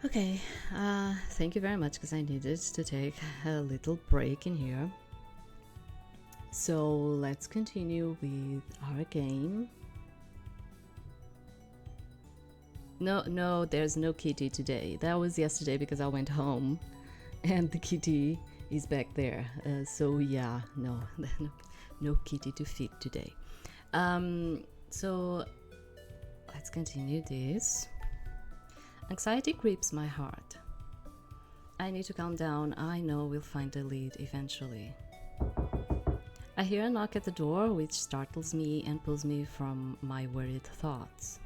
Okay, thank you very much because I needed to take a little break in here. So let's continue with our game. No, there's no kitty today. That was yesterday because I went home and the kitty is back there. So yeah, no, no kitty to feed today. So let's continue this. Anxiety grips my heart. I need to calm down. I know we'll find the lead eventually. I hear a knock at the door, which startles me and pulls me from my worried thoughts.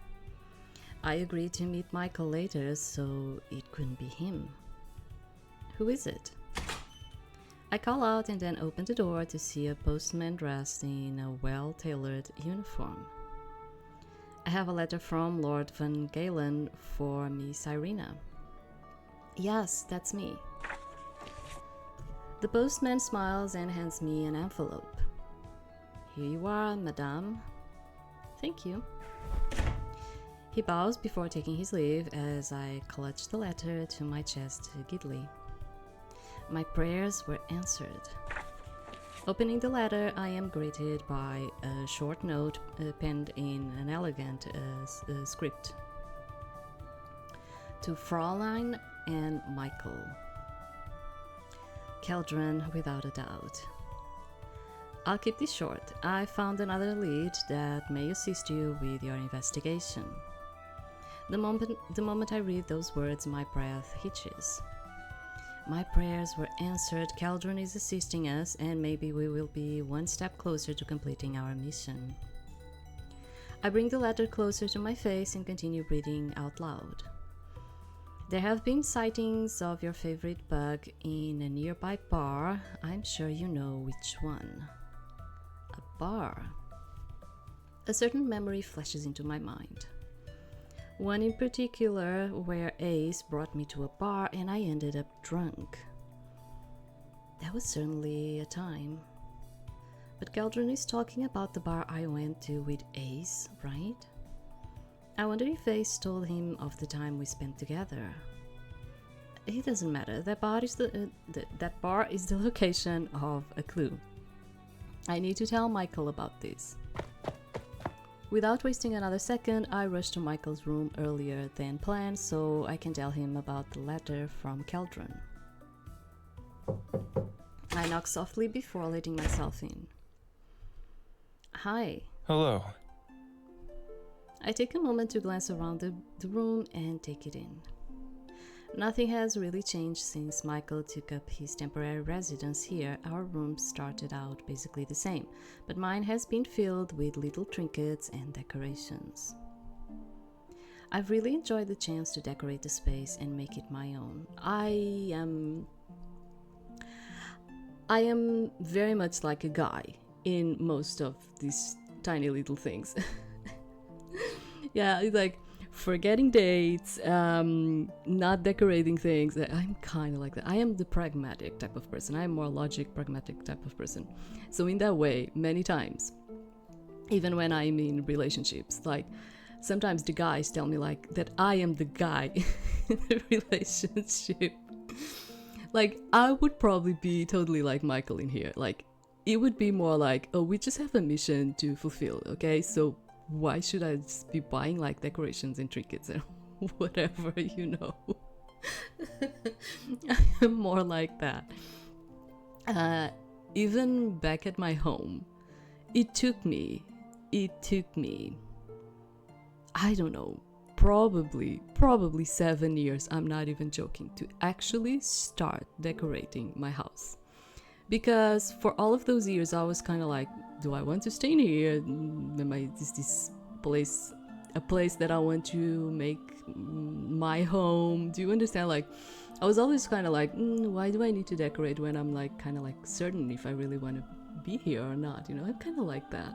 I agreed to meet Michael later, so it couldn't be him. Who is it? I call out and then open the door to see a postman dressed in a well-tailored uniform. I have a letter from Lord Van Galen for Miss Irina. Yes, that's me. The postman smiles and hands me an envelope. Here you are, madame. Thank you. He bows before taking his leave as I clutch the letter to my chest giddily. My prayers were answered. Opening the letter, I am greeted by a short note penned in an elegant script. To Fräulein and Michael. Keldran, without a doubt. I'll keep this short. I found another lead that may assist you with your investigation. The moment I read those words, my breath hitches. My prayers were answered. Keldran is assisting us, and maybe we will be one step closer to completing our mission. I bring the letter closer to my face and continue reading out loud. There have been sightings of your favorite bug in a nearby bar. I'm sure you know which one. A bar. A certain memory flashes into my mind. One in particular where Ace brought me to a bar and I ended up drunk. That was certainly a time. But Keldran is talking about the bar I went to with Ace, right? I wonder if Ace told him of the time we spent together. It doesn't matter. That bar is the location of a clue. I need to tell Michael about this. Without wasting another second, I rush to Michael's room earlier than planned so I can tell him about the letter from Keldran. I knock softly before letting myself in. Hi. Hello. I take a moment to glance around the room and take it in. Nothing has really changed since Michael took up his temporary residence here. Our rooms started out basically the same, but mine has been filled with little trinkets and decorations. I've really enjoyed the chance to decorate the space and make it my own. I am very much like a guy in most of these tiny little things. Yeah, it's like forgetting dates, not decorating things. I'm kind of like that. I am the pragmatic type of person. I'm more logic, pragmatic type of person. So in that way, many times, even when I'm in relationships, like sometimes the guys tell me like that I am the guy in the relationship. Like I would probably be totally like Michael in here. Like it would be more like, oh, we just have a mission to fulfill, okay? So why should I just be buying like decorations and trinkets and whatever, you know? I am more like that. Even back at my home, it took me, I don't know, probably 7 years, I'm not even joking, to actually start decorating my house. Because for all of those years, I was kind of like, do I want to stay in here? Is this place a place that I want to make my home? Do you understand? Like, I was always kind of like, why do I need to decorate when I'm like kind of like certain if I really want to be here or not? You know, I'm kind of like that.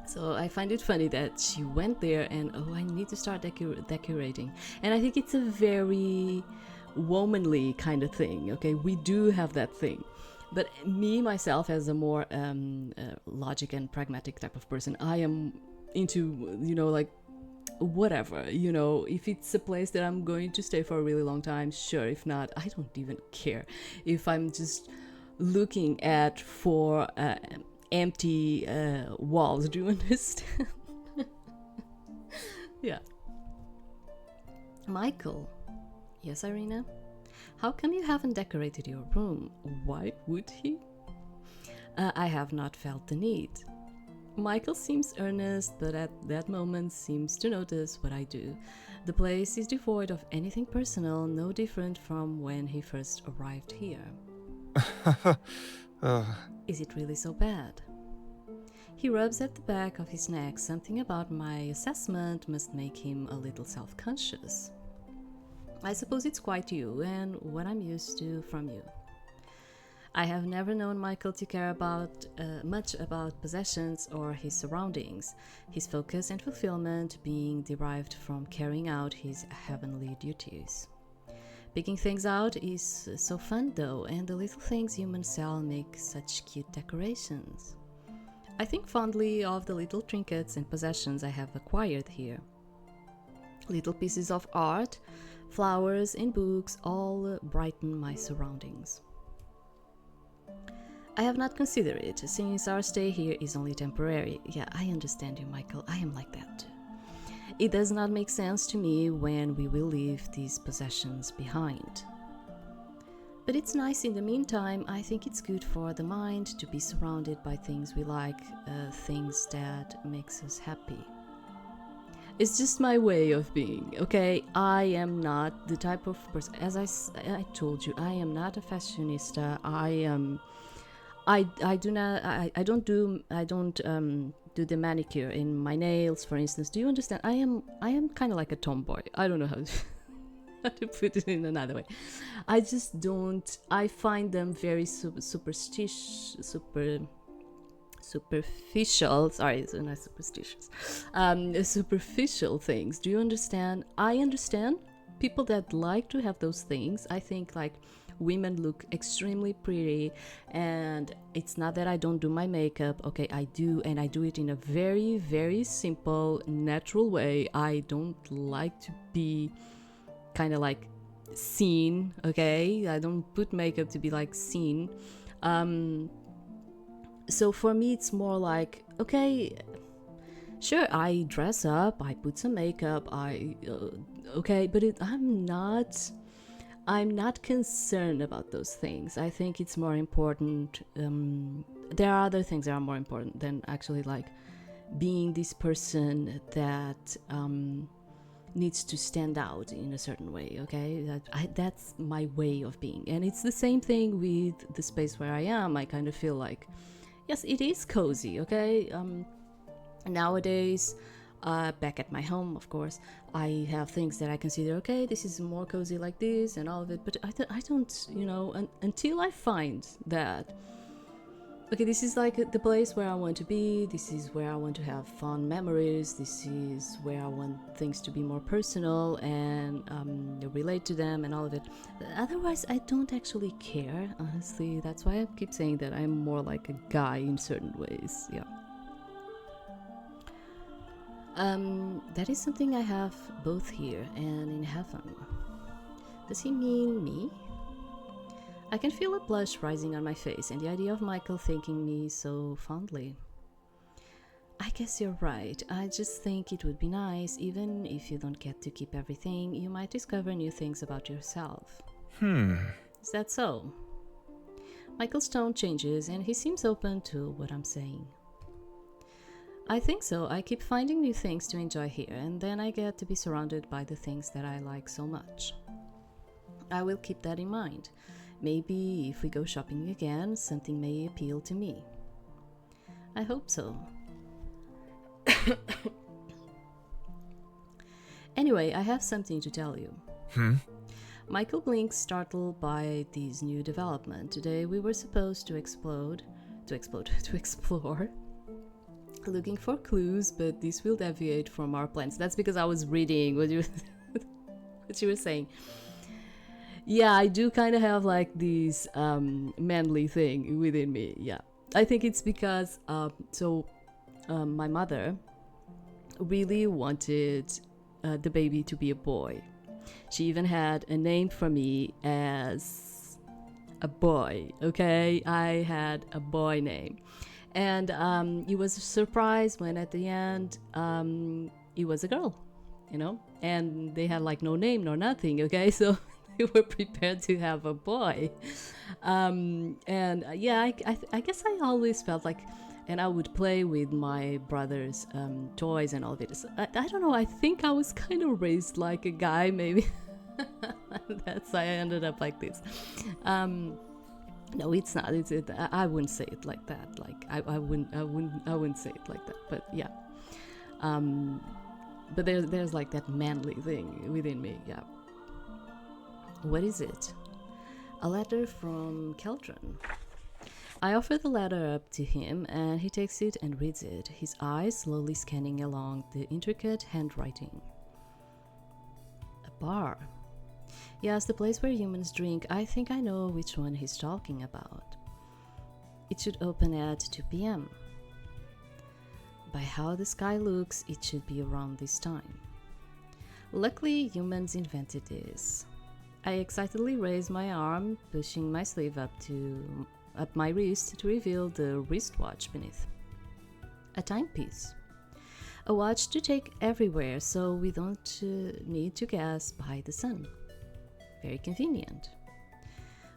So I find it funny that she went there and, oh, I need to start decorating. And I think it's a very womanly kind of thing, okay? We do have that thing. But me, myself, as a more logic and pragmatic type of person, I am into, you know, like whatever, you know, if it's a place that I'm going to stay for a really long time, sure. If not, I don't even care. If I'm just looking at four empty walls, do you understand? Yeah. Michael. Yes, Irina? How come you haven't decorated your room? Why would he? I have not felt the need. Michael seems earnest, but at that moment seems to notice what I do. The place is devoid of anything personal, no different from when he first arrived here. Is it really so bad? He rubs at the back of his neck. Something about my assessment must make him a little self-conscious. I suppose it's quite you and what I'm used to from you. I have never known Michael to care much about possessions or his surroundings, his focus and fulfillment being derived from carrying out his heavenly duties. Picking things out is so fun though, and the little things humans sell make such cute decorations. I think fondly of the little trinkets and possessions I have acquired here. Little pieces of art, flowers and books all brighten my surroundings. I have not considered it, since our stay here is only temporary. Yeah, I understand you, Michael. I am like that too. It does not make sense to me when we will leave these possessions behind. But it's nice in the meantime. I think it's good for the mind to be surrounded by things we like, things that makes us happy. It's just my way of being, okay? I am not the type of person, as I told you, I am not a fashionista. I don't do the manicure in my nails, for instance. Do you understand? I am kind of like a tomboy. I don't know how to put it in another way. I just don't. I find them very superficial. Sorry, so not superstitious. Superficial things. Do you understand? I understand people that like to have those things. I think like women look extremely pretty, and it's not that I don't do my makeup. Okay, I do, and I do it in a very, very simple, natural way. I don't like to be kind of like seen, okay? I don't put makeup to be like seen. So for me, it's more like, okay, sure, I dress up, I put some makeup, okay, but I'm not concerned about those things. I think it's more important. There are other things that are more important than actually like being this person that needs to stand out in a certain way, okay? That's my way of being. And it's the same thing with the space where I am. I kind of feel like, yes, it is cozy, okay? Nowadays, back at my home, of course, I have things that I consider, okay, this is more cozy like this and all of it, but I don't, you know, until I find that, okay, this is like the place where I want to be, this is where I want to have fun memories, this is where I want things to be more personal and relate to them and all of it. Otherwise, I don't actually care, honestly. That's why I keep saying that I'm more like a guy in certain ways, yeah. That is something I have both here and in heaven. Does he mean me? I can feel a blush rising on my face, and the idea of Michael thanking me so fondly. I guess you're right. I just think it would be nice, even if you don't get to keep everything, you might discover new things about yourself. Is that so? Michael's tone changes, and he seems open to what I'm saying. I think so. I keep finding new things to enjoy here, and then I get to be surrounded by the things that I like so much. I will keep that in mind. Maybe if we go shopping again, something may appeal to me. I hope so. Anyway, I have something to tell you. Michael blinks, startled by this new development. Today we were supposed to explore, looking for clues, but this will deviate from our plans. That's because I was reading what you were saying. Yeah, I do kind of have like this manly thing within me. Yeah, I think it's because my mother, really wanted the baby to be a boy. She even had a name for me as a boy, okay? I had a boy name. And it was a surprise when at the end it was a girl, you know? And they had like no name nor nothing, okay? So they were prepared to have a boy. Yeah, I guess I always felt like, and I would play with my brother's toys and all of it. So I don't know, I think I was kind of raised like a guy, maybe. That's why I ended up like this. No, it's not. I wouldn't say it like that. Like I wouldn't say it like that. But yeah. But there's like that manly thing within me. Yeah. What is it? A letter from Keldran. I offer the letter up to him, and he takes it and reads it, his eyes slowly scanning along the intricate handwriting. A bar. Yes, the place where humans drink. I think I know which one he's talking about. It should open at 2 p.m. By how the sky looks, it should be around this time. Luckily, humans invented this. I excitedly raise my arm, pushing my sleeve up my wrist to reveal the wristwatch beneath. A timepiece. A watch to take everywhere so we don't need to guess by the sun. Very convenient.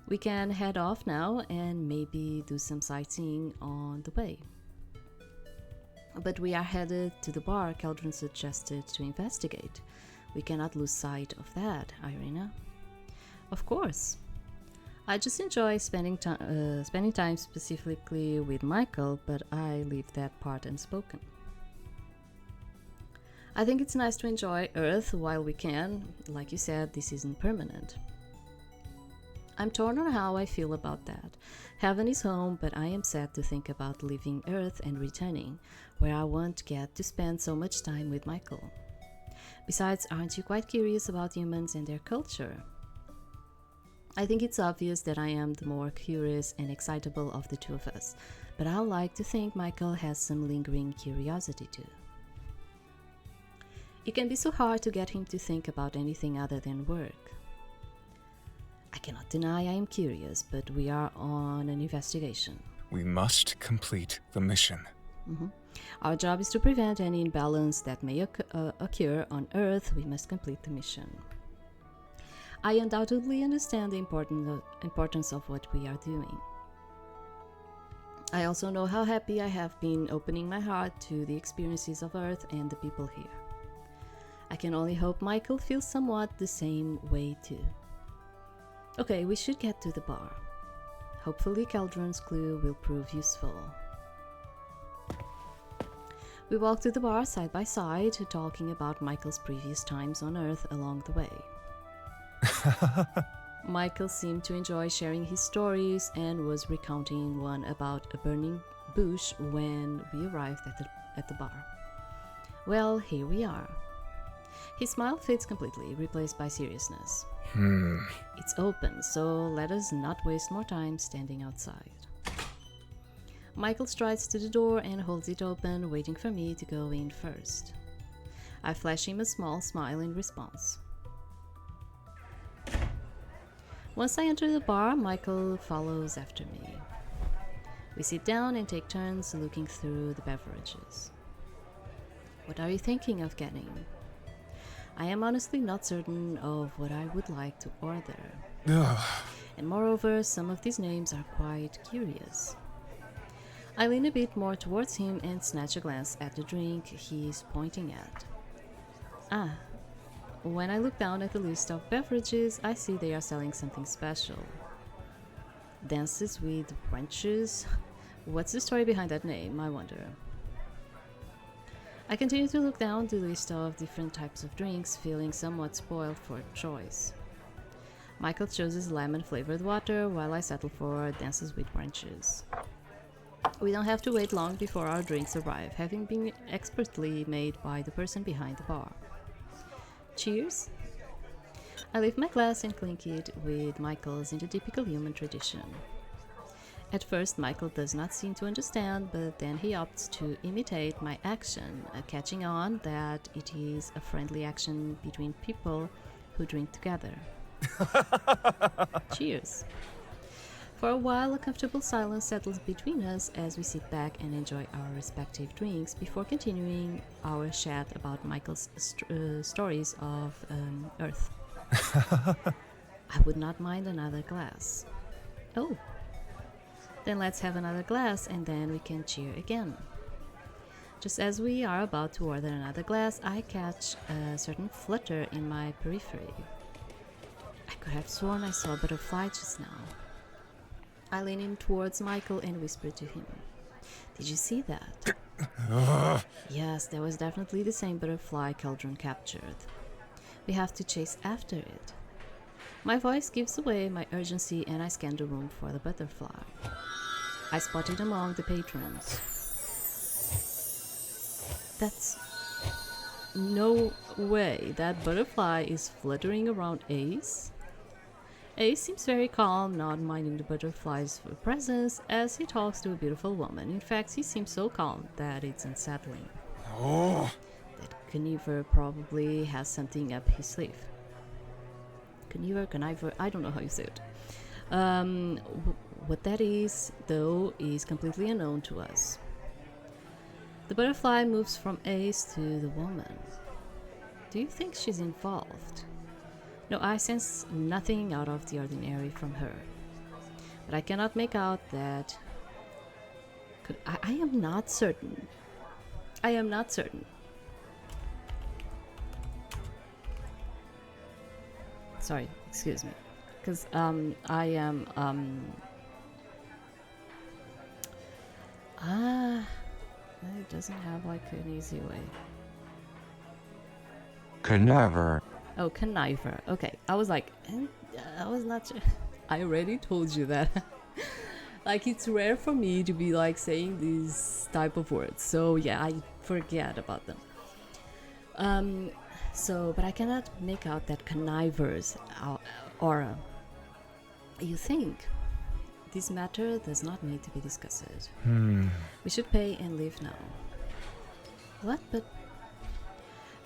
We can head off now and maybe do some sightseeing on the way. But we are headed to the bar Keldran suggested to investigate. We cannot lose sight of that, Irina. Of course. I just enjoy spending time specifically with Michael, but I leave that part unspoken. I think it's nice to enjoy Earth while we can. Like you said, this isn't permanent. I'm torn on how I feel about that. Heaven is home, but I am sad to think about leaving Earth and returning, where I won't get to spend so much time with Michael. Besides, aren't you quite curious about humans and their culture? I think it's obvious that I am the more curious and excitable of the two of us, but I like to think Michael has some lingering curiosity too. It can be so hard to get him to think about anything other than work. I cannot deny I am curious, but we are on an investigation. We must complete the mission. Our job is to prevent any imbalance that may occur on Earth. We must complete the mission. I undoubtedly understand the importance of what we are doing. I also know how happy I have been opening my heart to the experiences of Earth and the people here. I can only hope Michael feels somewhat the same way too. Okay, we should get to the bar. Hopefully Keldran's clue will prove useful. We walk to the bar side by side, talking about Michael's previous times on Earth along the way. Michael seemed to enjoy sharing his stories and was recounting one about a burning bush when we arrived at the bar. Well, here we are. His smile fades completely, replaced by seriousness. It's open, so let us not waste more time standing outside. Michael strides to the door and holds it open, waiting for me to go in first. I flash him a small smile in response. Once I enter the bar, Michael follows after me. We sit down and take turns looking through the beverages. What are you thinking of getting? I am honestly not certain of what I would like to order. And moreover, some of these names are quite curious. I lean a bit more towards him and snatch a glance at the drink he's pointing at. When I look down at the list of beverages, I see they are selling something special. Dances with wrenches? What's the story behind that name, I wonder? I continue to look down the list of different types of drinks, feeling somewhat spoiled for choice. Michael chooses lemon-flavored water, while I settle for dances with wrenches. We don't have to wait long before our drinks arrive, having been expertly made by the person behind the bar. Cheers! I lift my glass and clink it with Michael's in the typical human tradition. At first, Michael does not seem to understand, but then he opts to imitate my action, catching on that it is a friendly action between people who drink together. Cheers. For a while, a comfortable silence settles between us as we sit back and enjoy our respective drinks before continuing our chat about Michael's stories of Earth. I would not mind another glass. Oh. Then let's have another glass and then we can cheer again. Just as we are about to order another glass, I catch a certain flutter in my periphery. I could have sworn I saw a butterfly just now. I lean in towards Michael and whisper to him. Did you see that? Yes, that was definitely the same butterfly Keldran captured. We have to chase after it. My voice gives away my urgency and I scan the room for the butterfly. I spot it among the patrons. That's... no way, that butterfly is fluttering around Ace? Ace seems very calm, not minding the butterfly's presence as he talks to a beautiful woman. In fact, he seems so calm that it's unsettling. Oh. That Conniver probably has something up his sleeve. Conniver, I don't know how you say it. What that is, though, is completely unknown to us. The butterfly moves from Ace to the woman. Do you think she's involved? No, I sense nothing out of the ordinary from her. But I cannot make out that... I am not certain. I am not certain. Sorry, excuse me. Because I am... it doesn't have like an easy way. Conniver. Oh, conniver. Okay, I was like, I was not sure. I already told you that. Like, it's rare for me to be like saying these type of words. So yeah, I forget about them. But I cannot make out that conniver's aura. You think? This matter does not need to be discussed. We should pay and leave now. What? But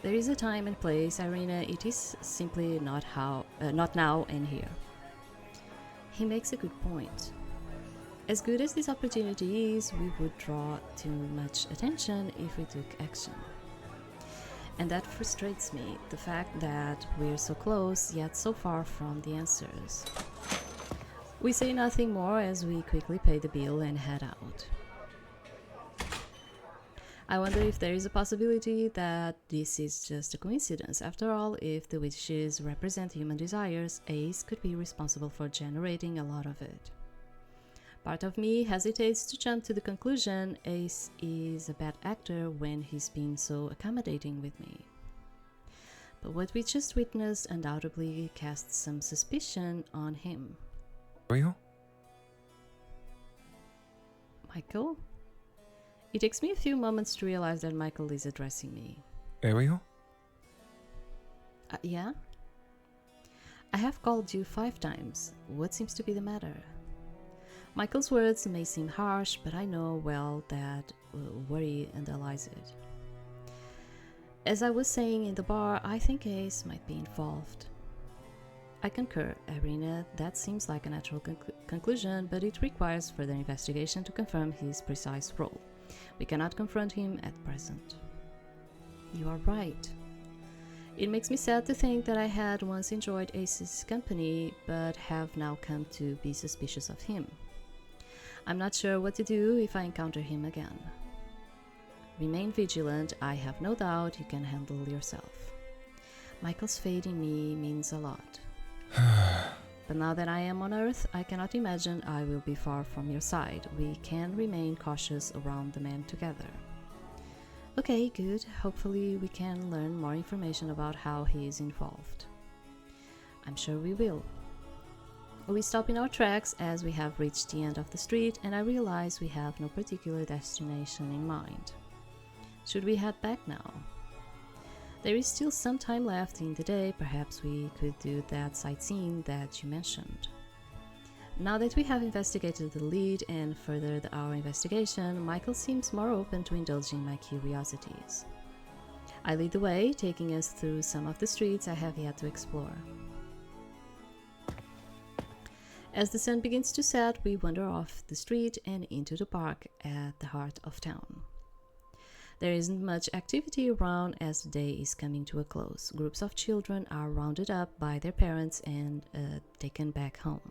there is a time and place, Irina. It is simply not now and here. He makes a good point. As good as this opportunity is, we would draw too much attention if we took action. And that frustrates me, the fact that we're so close, yet so far from the answers. We say nothing more as we quickly pay the bill and head out. I wonder if there is a possibility that this is just a coincidence. After all, if the wishes represent human desires, Ace could be responsible for generating a lot of it. Part of me hesitates to jump to the conclusion Ace is a bad actor when he's been so accommodating with me. But what we just witnessed undoubtedly casts some suspicion on him. Ariel? Michael? It takes me a few moments to realize that Michael is addressing me. Ariel? Yeah? I have called you 5 times. What seems to be the matter? Michael's words may seem harsh, but I know well that worry underlies it. As I was saying in the bar, I think Ace might be involved. I concur, Irina. That seems like a natural conclusion, but it requires further investigation to confirm his precise role. We cannot confront him at present. You are right. It makes me sad to think that I had once enjoyed Ace's company, but have now come to be suspicious of him. I'm not sure what to do if I encounter him again. Remain vigilant. I have no doubt you can handle yourself. Michael's faith in me means a lot. But now that I am on Earth, I cannot imagine I will be far from your side. We can remain cautious around the man together. Okay, good. Hopefully we can learn more information about how he is involved. I'm sure we will. We stop in our tracks as we have reached the end of the street, and I realize we have no particular destination in mind. Should we head back now? There is still some time left in the day. Perhaps we could do that sightseeing that you mentioned. Now that we have investigated the lead and furthered our investigation, Michael seems more open to indulging my curiosities. I lead the way, taking us through some of the streets I have yet to explore. As the sun begins to set, we wander off the street and into the park at the heart of town. There isn't much activity around as the day is coming to a close. Groups of children are rounded up by their parents and taken back home.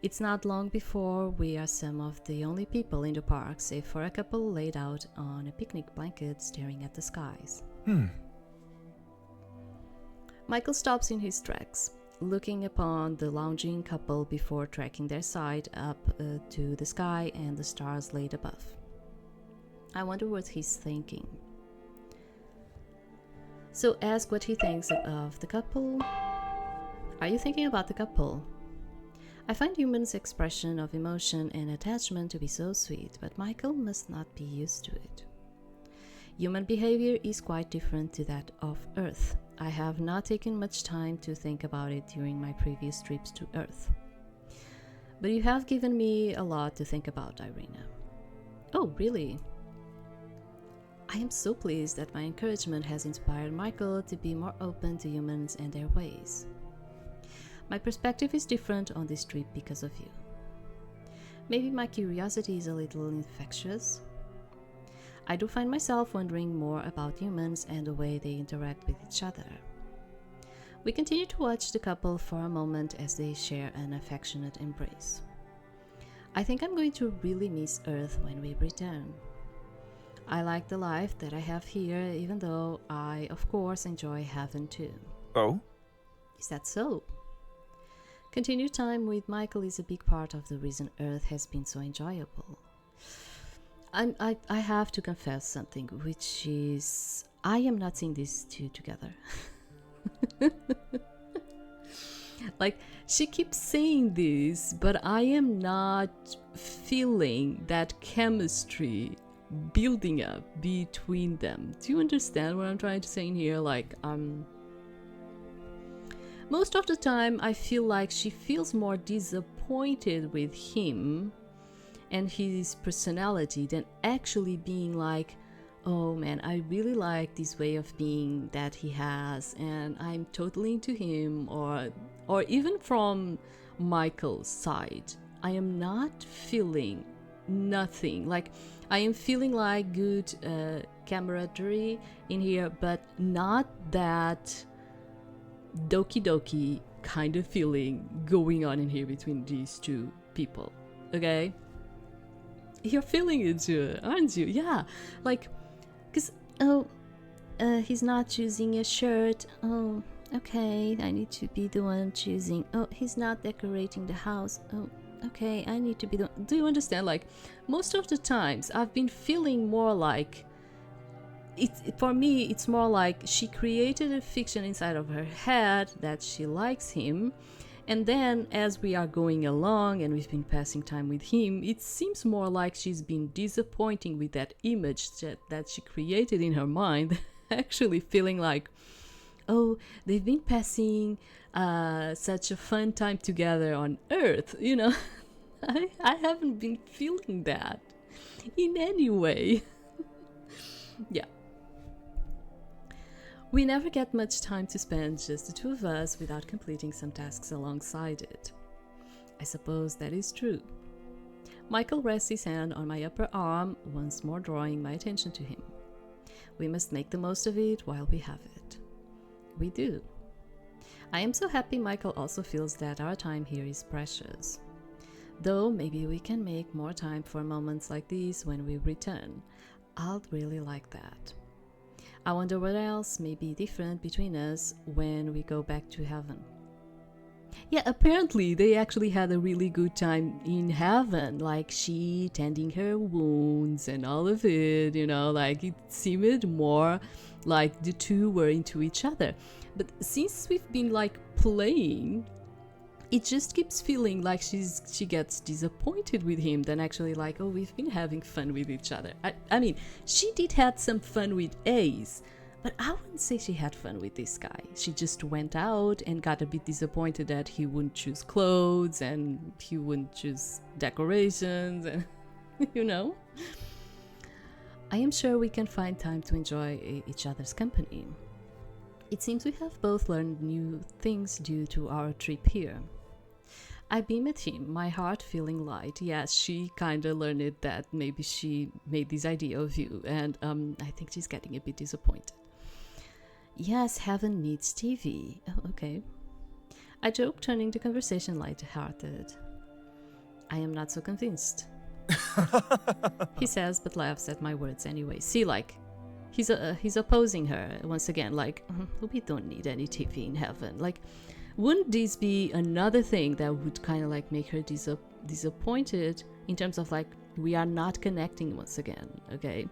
It's not long before we are some of the only people in the park, save for a couple laid out on a picnic blanket staring at the skies. Michael stops in his tracks, looking upon the lounging couple before tracking their sight up to the sky and the stars laid above. I wonder what he's thinking. So ask what he thinks of the couple. Are you thinking about the couple? I find humans' expression of emotion and attachment to be so sweet, but Michael must not be used to it. Human behavior is quite different to that of Earth. I have not taken much time to think about it during my previous trips to Earth. But you have given me a lot to think about, Irina. Oh, really? I am so pleased that my encouragement has inspired Michael to be more open to humans and their ways. My perspective is different on this trip because of you. Maybe my curiosity is a little infectious. I do find myself wondering more about humans and the way they interact with each other. We continue to watch the couple for a moment as they share an affectionate embrace. I think I'm going to really miss Earth when we return. I like the life that I have here, even though I, of course, enjoy heaven too. Oh? Is that so? Continued time with Michael is a big part of the reason Earth has been so enjoyable. I have to confess something, which is I am not seeing these two together. Like, she keeps saying this, but I am not feeling that chemistry building up between them. Do you understand what I'm trying to say in here? Like, most of the time I feel like she feels more disappointed with him and his personality than actually being like, oh man, I really like this way of being that he has and I'm totally into him, or even from Michael's side, I am not feeling nothing. Like, I am feeling like good camaraderie in here, but not that doki doki kind of feeling going on in here between these two people. Okay? You're feeling it too, aren't you? Yeah. Like, because, he's not choosing a shirt. Oh, okay, I need to be the one choosing. Oh, he's not decorating the house. Oh, okay, I need to be the one. Do you understand? Like, most of the times I've been feeling more like, for me, it's more like she created a fiction inside of her head that she likes him. And then as we are going along and we've been passing time with him, it seems more like she's been disappointing with that image that she created in her mind, actually feeling like, oh, they've been passing such a fun time together on Earth, you know. I haven't been feeling that in any way. Yeah. We never get much time to spend just the two of us without completing some tasks alongside it. I suppose that is true. Michael rests his hand on my upper arm, once more drawing my attention to him. We must make the most of it while we have it. We do. I am so happy Michael also feels that our time here is precious. Though maybe we can make more time for moments like these when we return. I'd really like that. I wonder what else may be different between us when we go back to heaven. Yeah, apparently they actually had a really good time in heaven, like she tending her wounds and all of it, you know, like it seemed more like the two were into each other. But since we've been like playing, it just keeps feeling like she gets disappointed with him than actually like, oh, we've been having fun with each other. I mean, she did have some fun with Ace, But I wouldn't say she had fun with this guy. She just went out and got a bit disappointed that he wouldn't choose clothes and he wouldn't choose decorations and, you know. I am sure we can find time to enjoy each other's company. It seems we have both learned new things due to our trip here. I beam at him, my heart feeling light. Yes, she kinda learned it that maybe she made this idea of you, and I think she's getting a bit disappointed. Yes, heaven needs TV. Oh, okay. I joke, turning the conversation light-hearted. I am not so convinced. He says, but laughs at my words anyway. See, like, he's opposing her once again. Like, we don't need any TV in heaven. Like, wouldn't this be another thing that would kind of like make her disappointed in terms of like we are not connecting once again? Okay.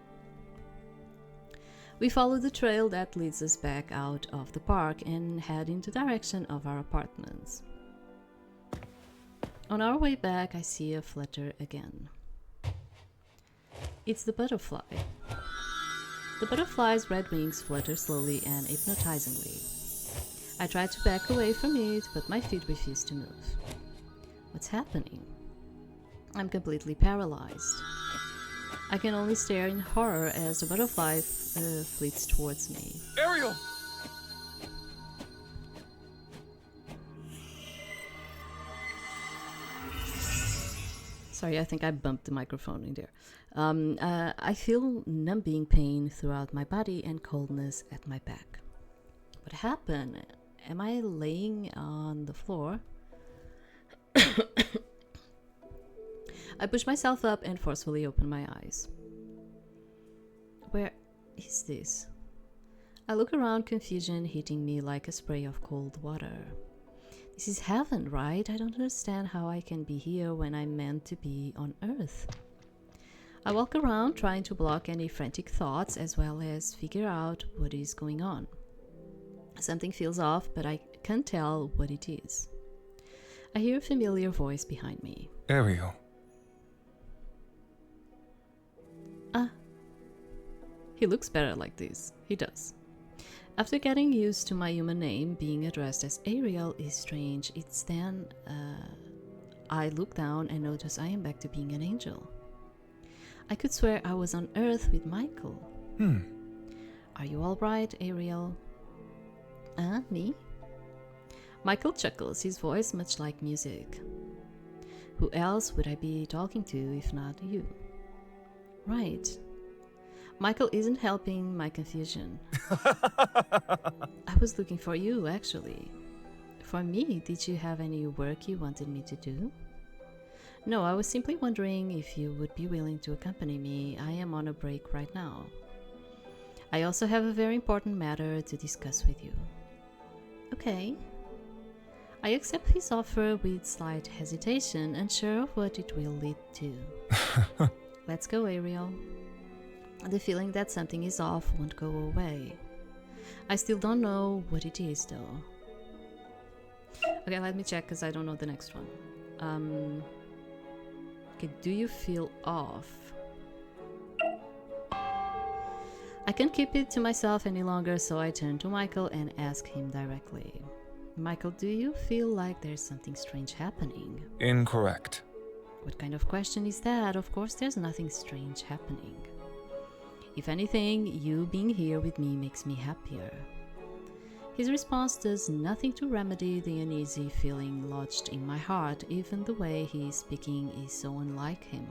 We follow the trail that leads us back out of the park and head in the direction of our apartments. On our way back, I see a flutter again. It's the butterfly. The butterfly's red wings flutter slowly and hypnotizingly. I try to back away from it, but my feet refuse to move. What's happening? I'm completely paralyzed. I can only stare in horror as the butterfly fleets towards me. Ariel! Sorry, I think I bumped the microphone in there. I feel numbing pain throughout my body and coldness at my back. What happened? Am I laying on the floor? I push myself up and forcefully open my eyes. Where is this? I look around, confusion hitting me like a spray of cold water. This is heaven, right? I don't understand how I can be here when I'm meant to be on Earth. I walk around trying to block any frantic thoughts as well as figure out what is going on. Something feels off, but I can't tell what it is. I hear a familiar voice behind me. Ariel. He looks better like this. He does. After getting used to my human name being addressed as Ariel is strange, it's then I look down and notice I am back to being an angel. I could swear I was on Earth with Michael. Are you alright, Ariel? Me? Michael chuckles, his voice much like music. Who else would I be talking to if not you? Right. Michael isn't helping my confusion. I was looking for you, actually. For me, did you have any work you wanted me to do? No, I was simply wondering if you would be willing to accompany me. I am on a break right now. I also have a very important matter to discuss with you. Okay. I accept his offer with slight hesitation, unsure of what it will lead to. Let's go, Ariel. The feeling that something is off won't go away. I still don't know what it is, though. Okay, let me check, because I don't know the next one. Okay, do you feel off? I can't keep it to myself any longer, so I turn to Michael and ask him directly. Michael, do you feel like there's something strange happening? Incorrect. What kind of question is that? Of course there's nothing strange happening. If anything, you being here with me makes me happier. His response does nothing to remedy the uneasy feeling lodged in my heart, even the way he is speaking is so unlike him.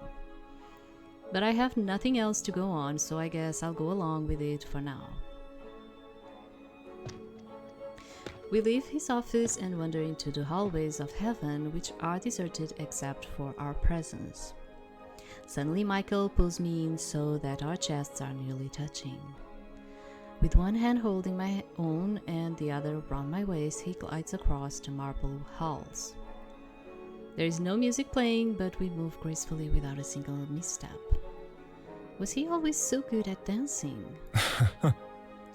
But I have nothing else to go on, so I guess I'll go along with it for now. We leave his office and wander into the hallways of heaven, which are deserted except for our presence. Suddenly Michael pulls me in so that our chests are nearly touching. With one hand holding my own and the other around my waist, he glides across the marble halls. There is no music playing, but we move gracefully without a single misstep. Was he always so good at dancing?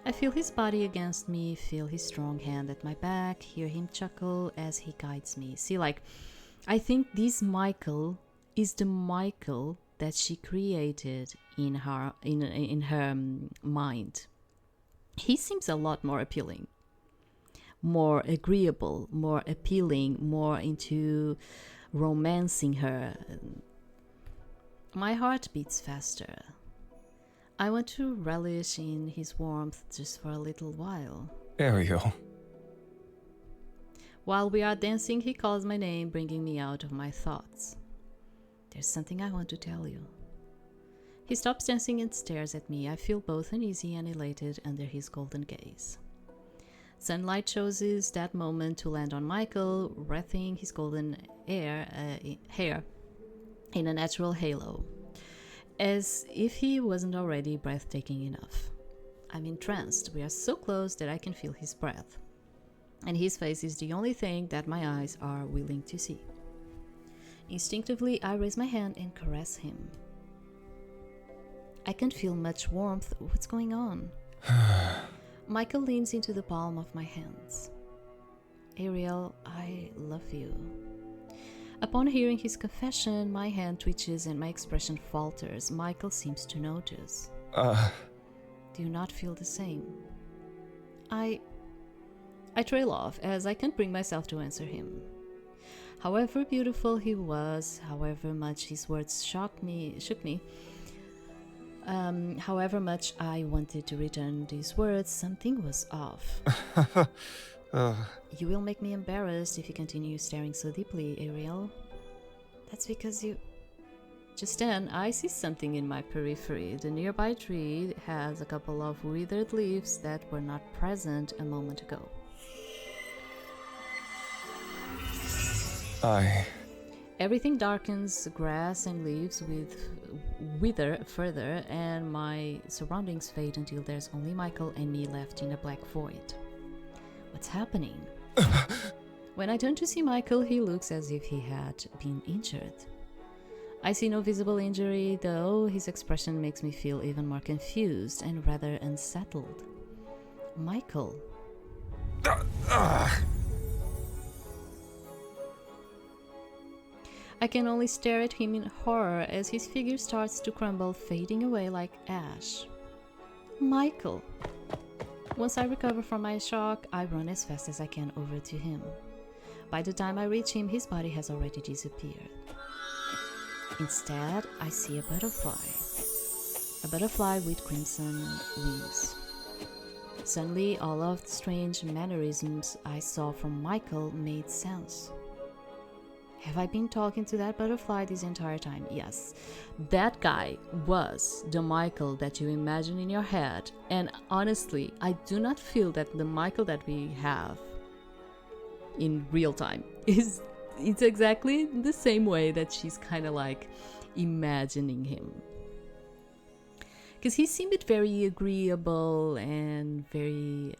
I feel his body against me, feel his strong hand at my back, hear him chuckle as he guides me. See, like, I think this Michael is the Michael that she created in her mind. He seems a lot more appealing, more agreeable, more appealing, more into romancing her. My heart beats faster. I want to relish in his warmth just for a little while. Ariel. While we are dancing, he calls my name, bringing me out of my thoughts. There's something I want to tell you. He stops dancing and stares at me. I feel both uneasy and elated under his golden gaze. Sunlight chooses that moment to land on Michael, wreathing his golden hair in a natural halo, as if he wasn't already breathtaking enough. I'm entranced. We are so close that I can feel his breath, and his face is the only thing that my eyes are willing to see. Instinctively, I raise my hand and caress him. I can feel much warmth. What's going on? Michael leans into the palm of my hands. Ariel, I love you. Upon hearing his confession, my hand twitches and my expression falters. Michael seems to notice. Do you not feel the same? I trail off as I can't bring myself to answer him. However beautiful he was, however much his words shook me, however much I wanted to return these words, something was off. You will make me embarrassed if you continue staring so deeply, Ariel. That's because you... Just then, I see something in my periphery. The nearby tree has a couple of withered leaves that were not present a moment ago. Everything darkens, grass and leaves wither further, and my surroundings fade until there's only Michael and me left in a black void. What's happening? When I turn to see Michael, he looks as if he had been injured. I see no visible injury, though his expression makes me feel even more confused and rather unsettled. Michael. I can only stare at him in horror as his figure starts to crumble, fading away like ash. Michael! Once I recover from my shock, I run as fast as I can over to him. By the time I reach him, his body has already disappeared. Instead, I see a butterfly. A butterfly with crimson wings. Suddenly, all of the strange mannerisms I saw from Michael made sense. Have I been talking to that butterfly this entire time? Yes. That guy was the Michael that you imagine in your head. And honestly, I do not feel that the Michael that we have in real time it's exactly the same way that she's kind of like imagining him. Because he seemed very agreeable and very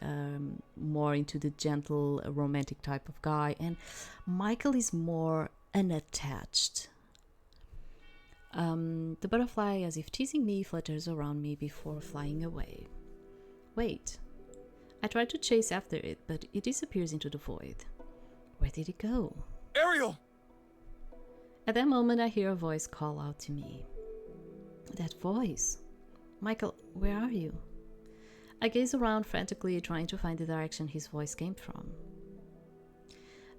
more into the gentle, romantic type of guy. And Michael is more unattached. The butterfly, as if teasing me, flutters around me before flying away. Wait. I try to chase after it, but it disappears into the void. Where did it go? Ariel! At that moment, I hear a voice call out to me. That voice... Michael, where are you? I gaze around frantically, trying to find the direction his voice came from.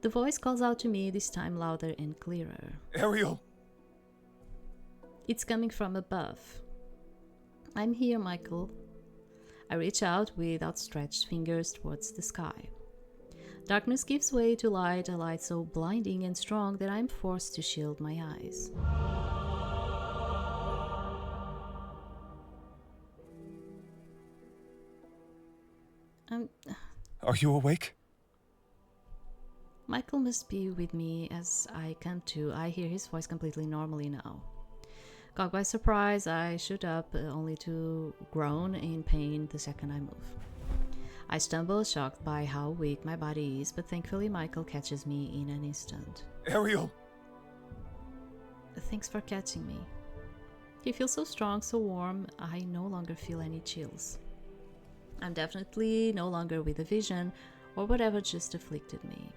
The voice calls out to me, this time louder and clearer. Ariel! It's coming from above. I'm here, Michael. I reach out with outstretched fingers towards the sky. Darkness gives way to light, a light so blinding and strong that I'm forced to shield my eyes. Are you awake? Michael must be with me as I come to. I hear his voice completely normally now. Caught by surprise, I shoot up only to groan in pain the second I move. I stumble, shocked by how weak my body is, but thankfully Michael catches me in an instant. Ariel! Thanks for catching me. He feels so strong, so warm, I no longer feel any chills. I'm definitely no longer with a vision or whatever just afflicted me.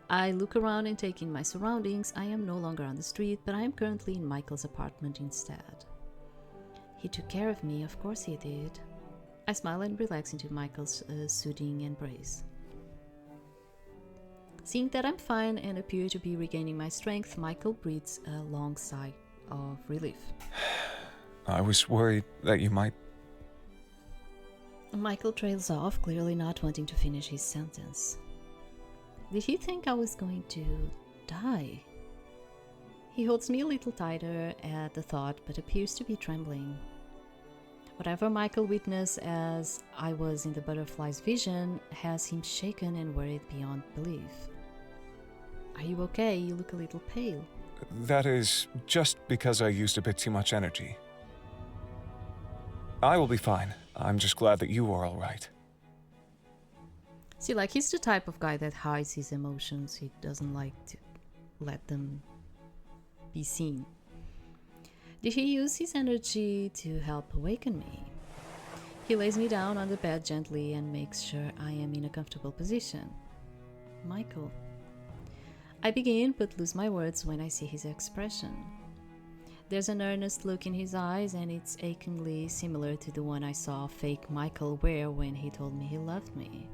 I look around and take in my surroundings. I am no longer on the street, but I am currently in Michael's apartment instead. He took care of me, of course he did. I smile and relax into Michael's soothing embrace. Seeing that I'm fine and appear to be regaining my strength, Michael breathes a long sigh of relief. I was worried that you might... Michael trails off, clearly not wanting to finish his sentence. Did he think I was going to die? He holds me a little tighter at the thought, but appears to be trembling. Whatever Michael witnessed as I was in the butterfly's vision has him shaken and worried beyond belief. Are you okay? You look a little pale. That is just because I used a bit too much energy. I will be fine. I'm just glad that you are all right. See, like, he's the type of guy that hides his emotions. He doesn't like to let them be seen. Did he use his energy to help awaken me? He lays me down on the bed gently and makes sure I am in a comfortable position. Michael. I begin but lose my words when I see his expression. There's an earnest look in his eyes, and it's achingly similar to the one I saw fake Michael wear when he told me he loved me.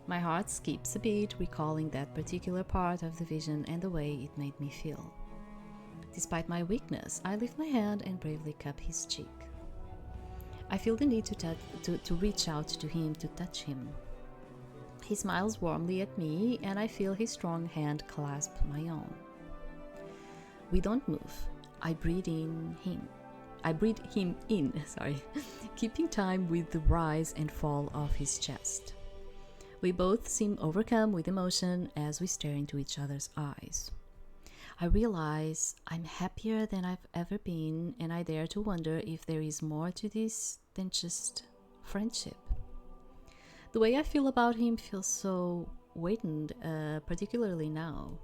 My heart skips a beat, recalling that particular part of the vision and the way it made me feel. Despite my weakness, I lift my hand and bravely cup his cheek. I feel the need to reach out to him to touch him. He smiles warmly at me, and I feel his strong hand clasp my own. We don't move. I breathe him in, keeping time with the rise and fall of his chest. We both seem overcome with emotion as we stare into each other's eyes. I realize I'm happier than I've ever been, and I dare to wonder if there is more to this than just friendship. The way I feel about him feels so weighted, particularly now.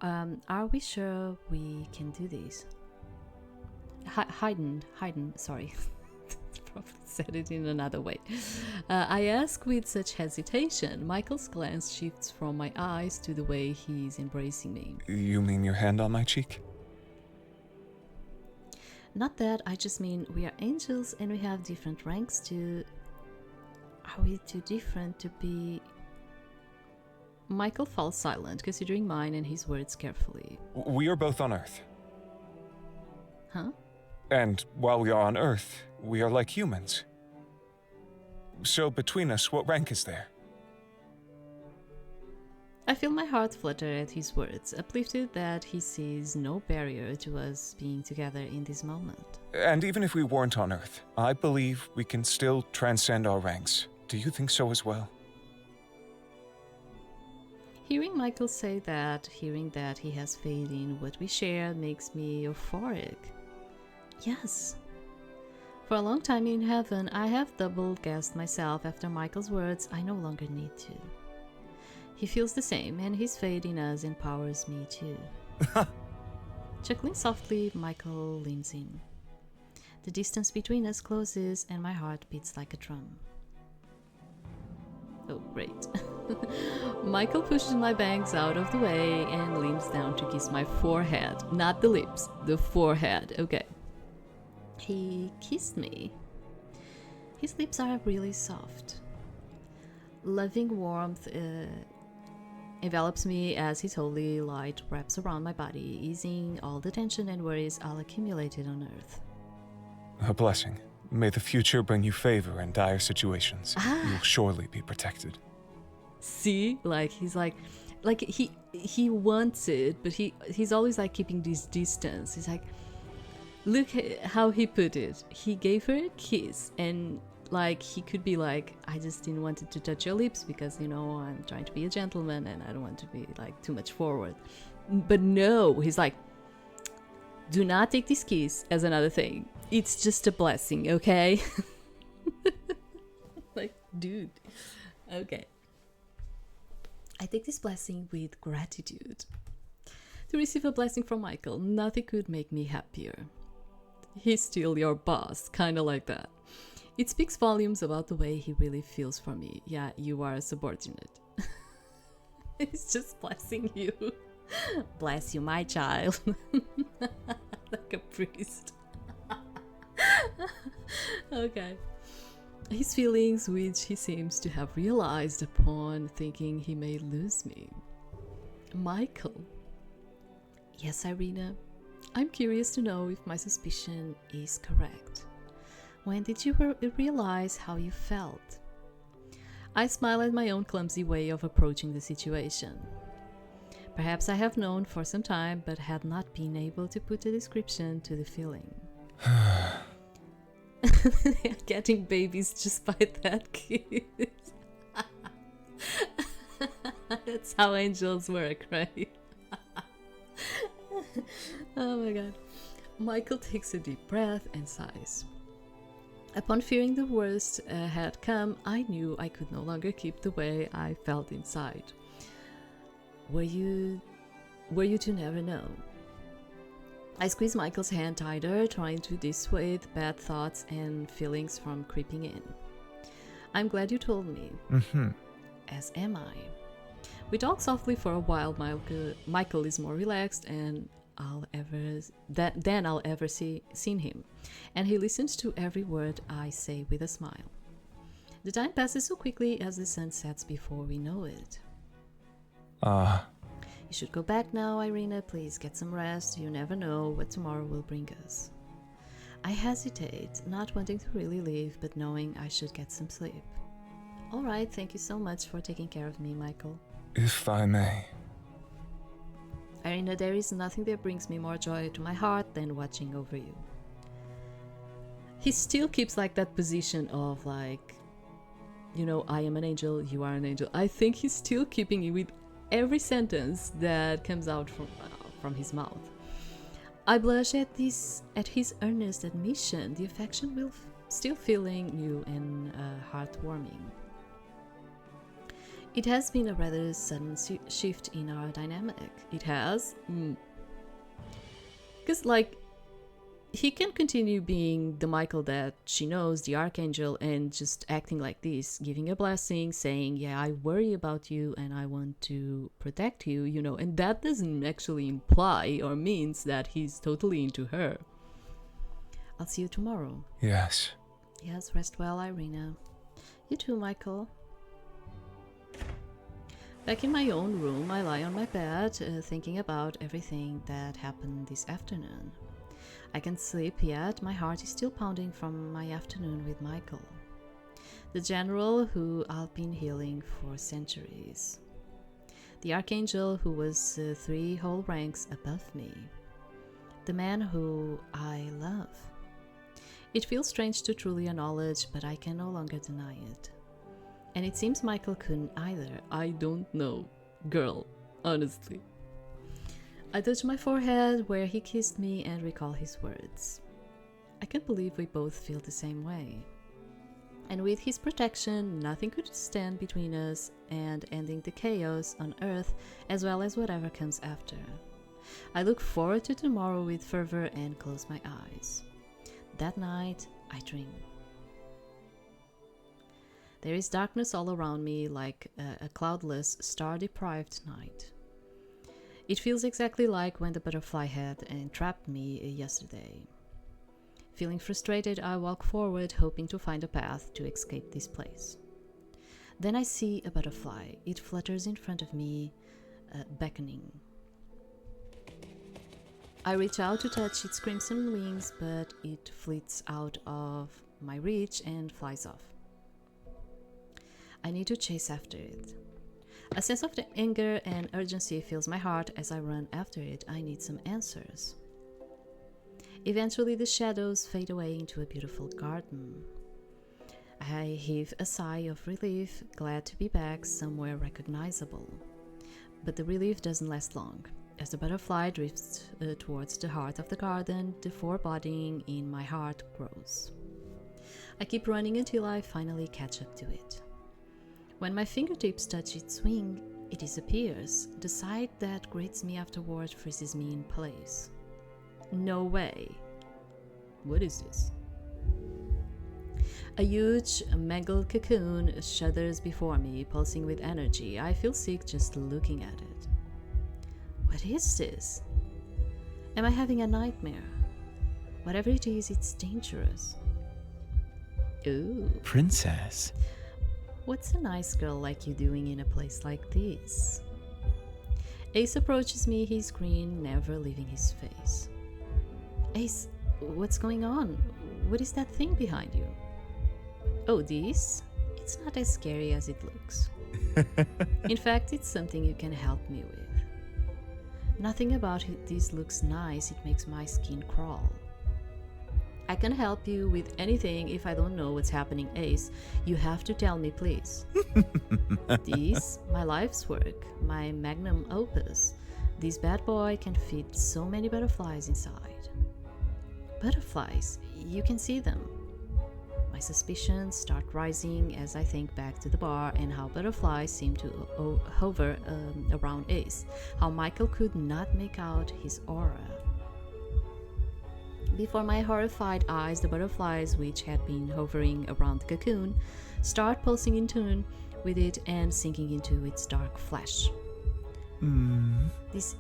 Are we sure we can do this? Hayden, sorry. Probably said it in another way. I ask with such hesitation. Michael's glance shifts from my eyes to the way he's embracing me. You mean your hand on my cheek? Not that, I just mean we are angels and we have different ranks to... Are we too different to be... Michael falls silent, considering mine and his words carefully. We are both on Earth. Huh? And while we are on Earth, we are like humans. So between us, what rank is there? I feel my heart flutter at his words, uplifted that he sees no barrier to us being together in this moment. And even if we weren't on Earth, I believe we can still transcend our ranks. Do you think so as well? Hearing Michael say that, hearing that he has faith in what we share, makes me euphoric. Yes. For a long time in heaven, I have double-guessed myself. After Michael's words, I no longer need to. He feels the same, and his faith in us empowers me too. Chuckling softly, Michael leans in. The distance between us closes, and my heart beats like a drum. Oh, great. Michael pushes my bangs out of the way and leans down to kiss my forehead. Not the lips, the forehead. Okay. He kissed me. His lips are really soft. Loving warmth envelops me as his holy light wraps around my body, easing all the tension and worries all accumulated on Earth. A blessing. May the future bring you favor in dire situations. You will surely be protected. See? He's like he wants it, but he's always like keeping this distance. He's like, look how he put it. He gave her a kiss, and like he could be like, I just didn't want to touch your lips because, you know, I'm trying to be a gentleman and I don't want to be like too much forward. But no, he's like, do not take this kiss as another thing. It's just a blessing, okay? Like, dude. Okay. I take this blessing with gratitude. To receive a blessing from Michael, nothing could make me happier. He's still your boss, kinda like that. It speaks volumes about the way he really feels for me. Yeah, you are a subordinate. He's just blessing you. Bless you, my child. Like a priest. Okay. His feelings, which he seems to have realized upon thinking he may lose me. Michael. Yes, Irina. I'm curious to know if my suspicion is correct. When did you realize how you felt? I smile at my own clumsy way of approaching the situation. Perhaps I have known for some time, but had not been able to put a description to the feeling. They are getting babies just by that kiss. That's how angels work, right? Oh my god. Michael takes a deep breath and sighs. Upon fearing the worst had come, I knew I could no longer keep the way I felt inside. Were you to never know? I squeeze Michael's hand tighter, trying to dissuade bad thoughts and feelings from creeping in. I'm glad you told me. As am I. We talk softly for a while. Michael is more relaxed and than I'll ever seen him, and he listens to every word I say with a smile. The time passes so quickly as the sun sets before we know it. You should go back now, Irina. Please get some rest. You never know what tomorrow will bring us. I hesitate, not wanting to really leave, but knowing I should get some sleep. All right, thank you so much for taking care of me, Michael. If I may. Irina, there is nothing that brings me more joy to my heart than watching over you. He still keeps like that position of like, you know, I am an angel, you are an angel. I think he's still keeping it with every sentence that comes out from his mouth. I blush at his earnest admission. The affection will still feeling new and heartwarming. It has been a rather sudden shift in our dynamic. It has. Because, like, he can continue being the Michael that she knows, the Archangel, and just acting like this, giving a blessing, saying, yeah, I worry about you and I want to protect you, you know, and that doesn't actually imply or means that he's totally into her. I'll see you tomorrow. Yes. Yes, rest well, Irina. You too, Michael. Back in my own room, I lie on my bed, thinking about everything that happened this afternoon. I can't sleep yet, my heart is still pounding from my afternoon with Michael. The general who I've been healing for centuries. The Archangel who was 3 whole ranks above me. The man who I love. It feels strange to truly acknowledge, but I can no longer deny it. And it seems Michael couldn't either. I don't know. Girl, honestly. I touch my forehead where he kissed me and recall his words. I can't believe we both feel the same way. And with his protection, nothing could stand between us and ending the chaos on Earth as well as whatever comes after. I look forward to tomorrow with fervor and close my eyes. That night, I dream. There is darkness all around me like a cloudless, star-deprived night. It feels exactly like when the butterfly had entrapped me yesterday. Feeling frustrated, I walk forward, hoping to find a path to escape this place. Then I see a butterfly. It flutters in front of me, beckoning. I reach out to touch its crimson wings, but it flits out of my reach and flies off. I need to chase after it. A sense of anger and urgency fills my heart as I run after it. I need some answers. Eventually, the shadows fade away into a beautiful garden. I heave a sigh of relief, glad to be back somewhere recognizable. But the relief doesn't last long. As the butterfly drifts towards the heart of the garden, the foreboding in my heart grows. I keep running until I finally catch up to it. When my fingertips touch its wing, it disappears. The sight that greets me afterward freezes me in place. No way. What is this? A huge, mangled cocoon shudders before me, pulsing with energy. I feel sick just looking at it. What is this? Am I having a nightmare? Whatever it is, it's dangerous. Ooh. Princess. What's a nice girl like you doing in a place like this? Ace approaches me, his grin never leaving his face. Ace, what's going on? What is that thing behind you? Oh, this? It's not as scary as it looks. In fact, it's something you can help me with. Nothing about this looks nice, it makes my skin crawl. I can help you with anything if I don't know what's happening, Ace. You have to tell me, please. This, my life's work, my magnum opus. This bad boy can fit so many butterflies inside. Butterflies, you can see them. My suspicions start rising as I think back to the bar and how butterflies seem to hover around Ace, how Michael could not make out his aura. Before my horrified eyes, the butterflies, which had been hovering around the cocoon, start pulsing in tune with it and sinking into its dark flesh. These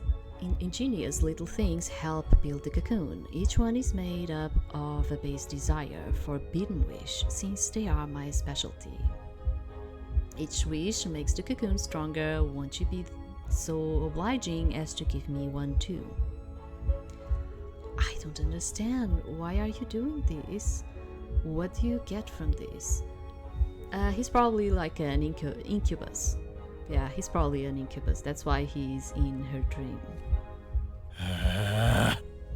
ingenious little things help build the cocoon. Each one is made up of a base desire, forbidden wish, since they are my specialty. Each wish makes the cocoon stronger. Won't you be so obliging as to give me one too? I don't understand. Why are you doing this? What do you get from this? He's probably like an incubus. Yeah, he's probably an incubus. That's why he's in her dream.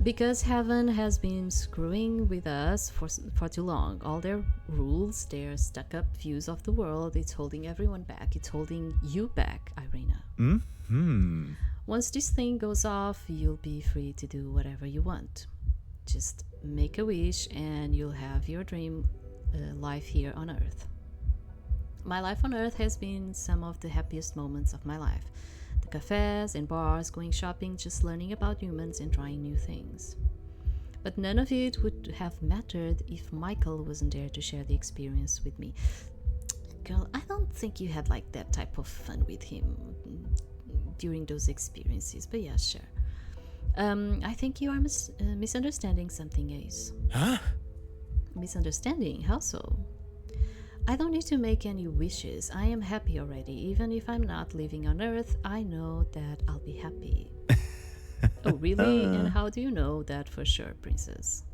Because heaven has been screwing with us for too long. All their rules, their stuck-up views of the world, it's holding everyone back. It's holding you back, Irina. Mm-hmm. Once this thing goes off, you'll be free to do whatever you want. Just make a wish and you'll have your dream life here on Earth. My life on Earth has been some of the happiest moments of my life. The cafes and bars, going shopping, just learning about humans and trying new things. But none of it would have mattered if Michael wasn't there to share the experience with me. Girl, I don't think you had like that type of fun with him during those experiences, but yeah, sure. I think you are misunderstanding something, Ace. Huh? Misunderstanding? How so? I don't need to make any wishes. I am happy already. Even if I'm not living on Earth, I know that I'll be happy. Oh, really? And how do you know that for sure, Princess?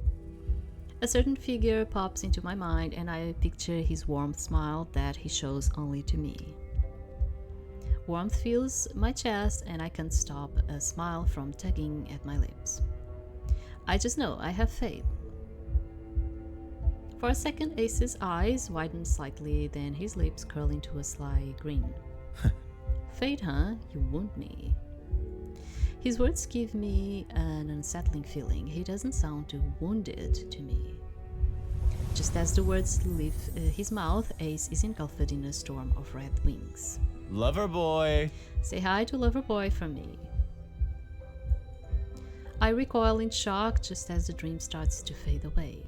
A certain figure pops into my mind and I picture his warm smile that he shows only to me. Warmth fills my chest and I can't stop a smile from tugging at my lips. I just know I have faith. For a second, Ace's eyes widen slightly, then his lips curl into a sly grin. Fate, huh? You wound me. His words give me an unsettling feeling. He doesn't sound too wounded to me. Just as the words leave his mouth, Ace is engulfed in a storm of red wings. Lover boy. Say hi to lover boy from me. I recoil in shock just as the dream starts to fade away.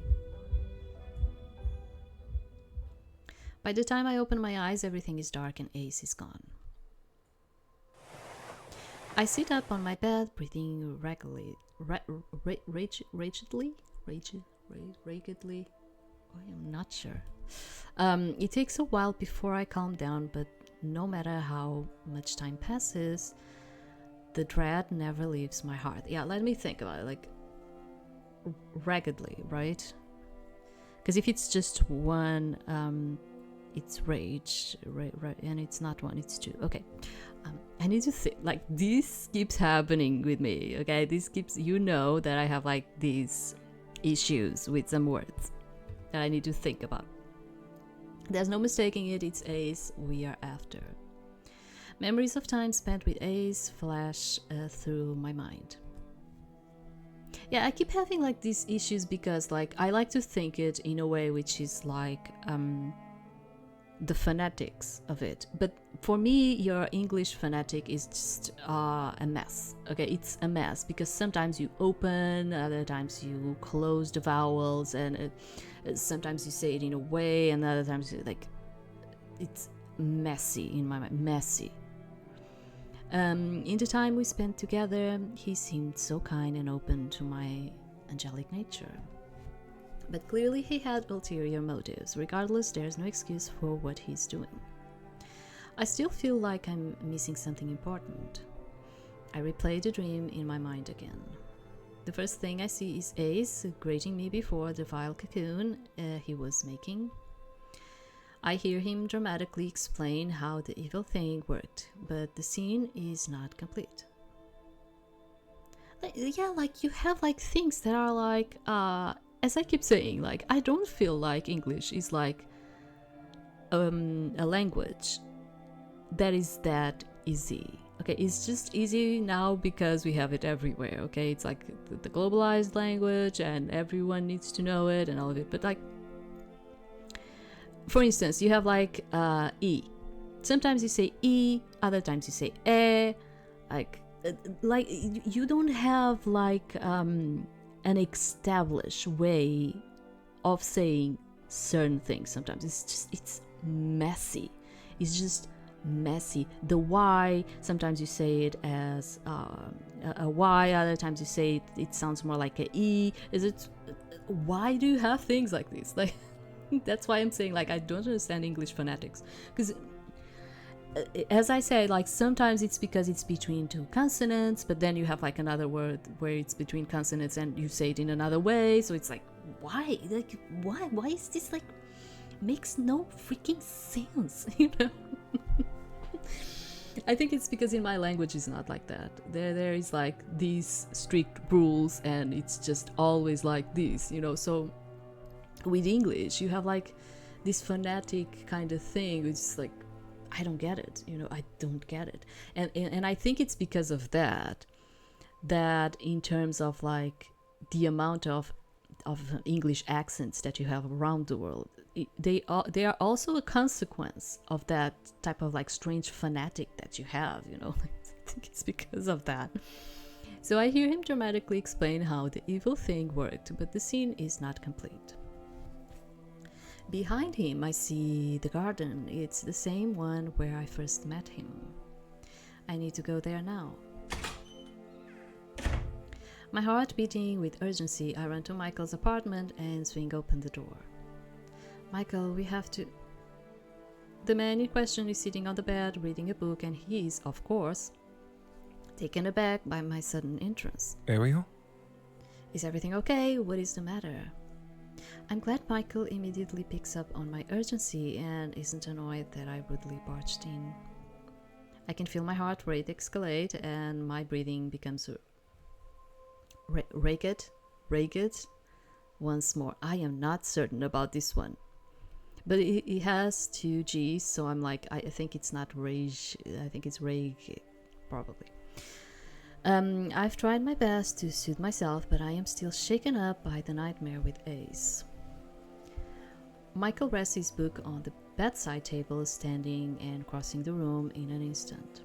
By the time I open my eyes, everything is dark and Ace is gone. I sit up on my bed, breathing raggedly. I am not sure. It takes a while before I calm down, but no matter how much time passes, the dread never leaves my heart. Yeah, let me think about it. Like, raggedly, right? Because if it's just one, it's rage, and it's not one, it's two. Okay, I need to think. Like, this keeps happening with me. Okay, this keeps. You know that I have like these issues with some words that I need to think about. There's no mistaking it. It's Ace we are after. Memories of time spent with Ace flash through my mind. Yeah, I keep having like these issues because like I like to think it in a way which is like the phonetics of it. But for me, your English phonetic is just a mess. Okay, it's a mess because sometimes you open, other times you close the vowels, and sometimes you say it in a way, and other times like it's messy in my mind. Messy. In the time we spent together, he seemed so kind and open to my angelic nature. But clearly he had ulterior motives. Regardless, there's no excuse for what he's doing. I still feel like I'm missing something important. I replay the dream in my mind again. The first thing I see is Ace greeting me before the vile cocoon he was making. I hear him dramatically explain how the evil thing worked, but the scene is not complete. Like you have like things that are like, as I keep saying, like I don't feel like English is like a language that is that easy. Okay, it's just easy now because we have it everywhere. Okay, it's like the globalized language and everyone needs to know it and all of it. But like, for instance, you have like E. Sometimes you say E, other times you say E. Like you don't have like an established way of saying certain things. Sometimes it's messy. It's just messy. The Y, sometimes you say it as a Y, other times you say it sounds more like a E. Why do you have things like this? Like that's why I'm saying like I don't understand English phonetics, because as I said, like sometimes it's because it's between two consonants, but then you have like another word where it's between consonants and you say it in another way, so it's like why is this like makes no freaking sense, you know? I think it's because in my language it's not like that. There is like these strict rules and it's just always like this, you know. So with English you have like this phonetic kind of thing, which is like I don't get it, you know. I don't get it, and I think it's because of that in terms of like the amount of English accents that you have around the world, they are also a consequence of that type of like strange phonetic that you have, you know. I think it's because of that. So I hear him dramatically explain how the evil thing worked, but the scene is not complete. Behind him I see the garden. It's the same one where I first met him. I need to go there now. My heart beating with urgency, I run to Michael's apartment and swing open the door. Michael, we have to... The man in question is sitting on the bed reading a book, and he is, of course, taken aback by my sudden entrance. Ariel? Is everything okay? What is the matter? I'm glad Michael immediately picks up on my urgency and isn't annoyed that I rudely barged in. I can feel my heart rate escalate and my breathing becomes ragged once more. I am not certain about this one, but it has two G's, so I'm like, I think it's not rage, I think it's rage, probably. I've tried my best to soothe myself, but I am still shaken up by the nightmare with Ace. Michael rests his book on the bedside table, standing and crossing the room in an instant.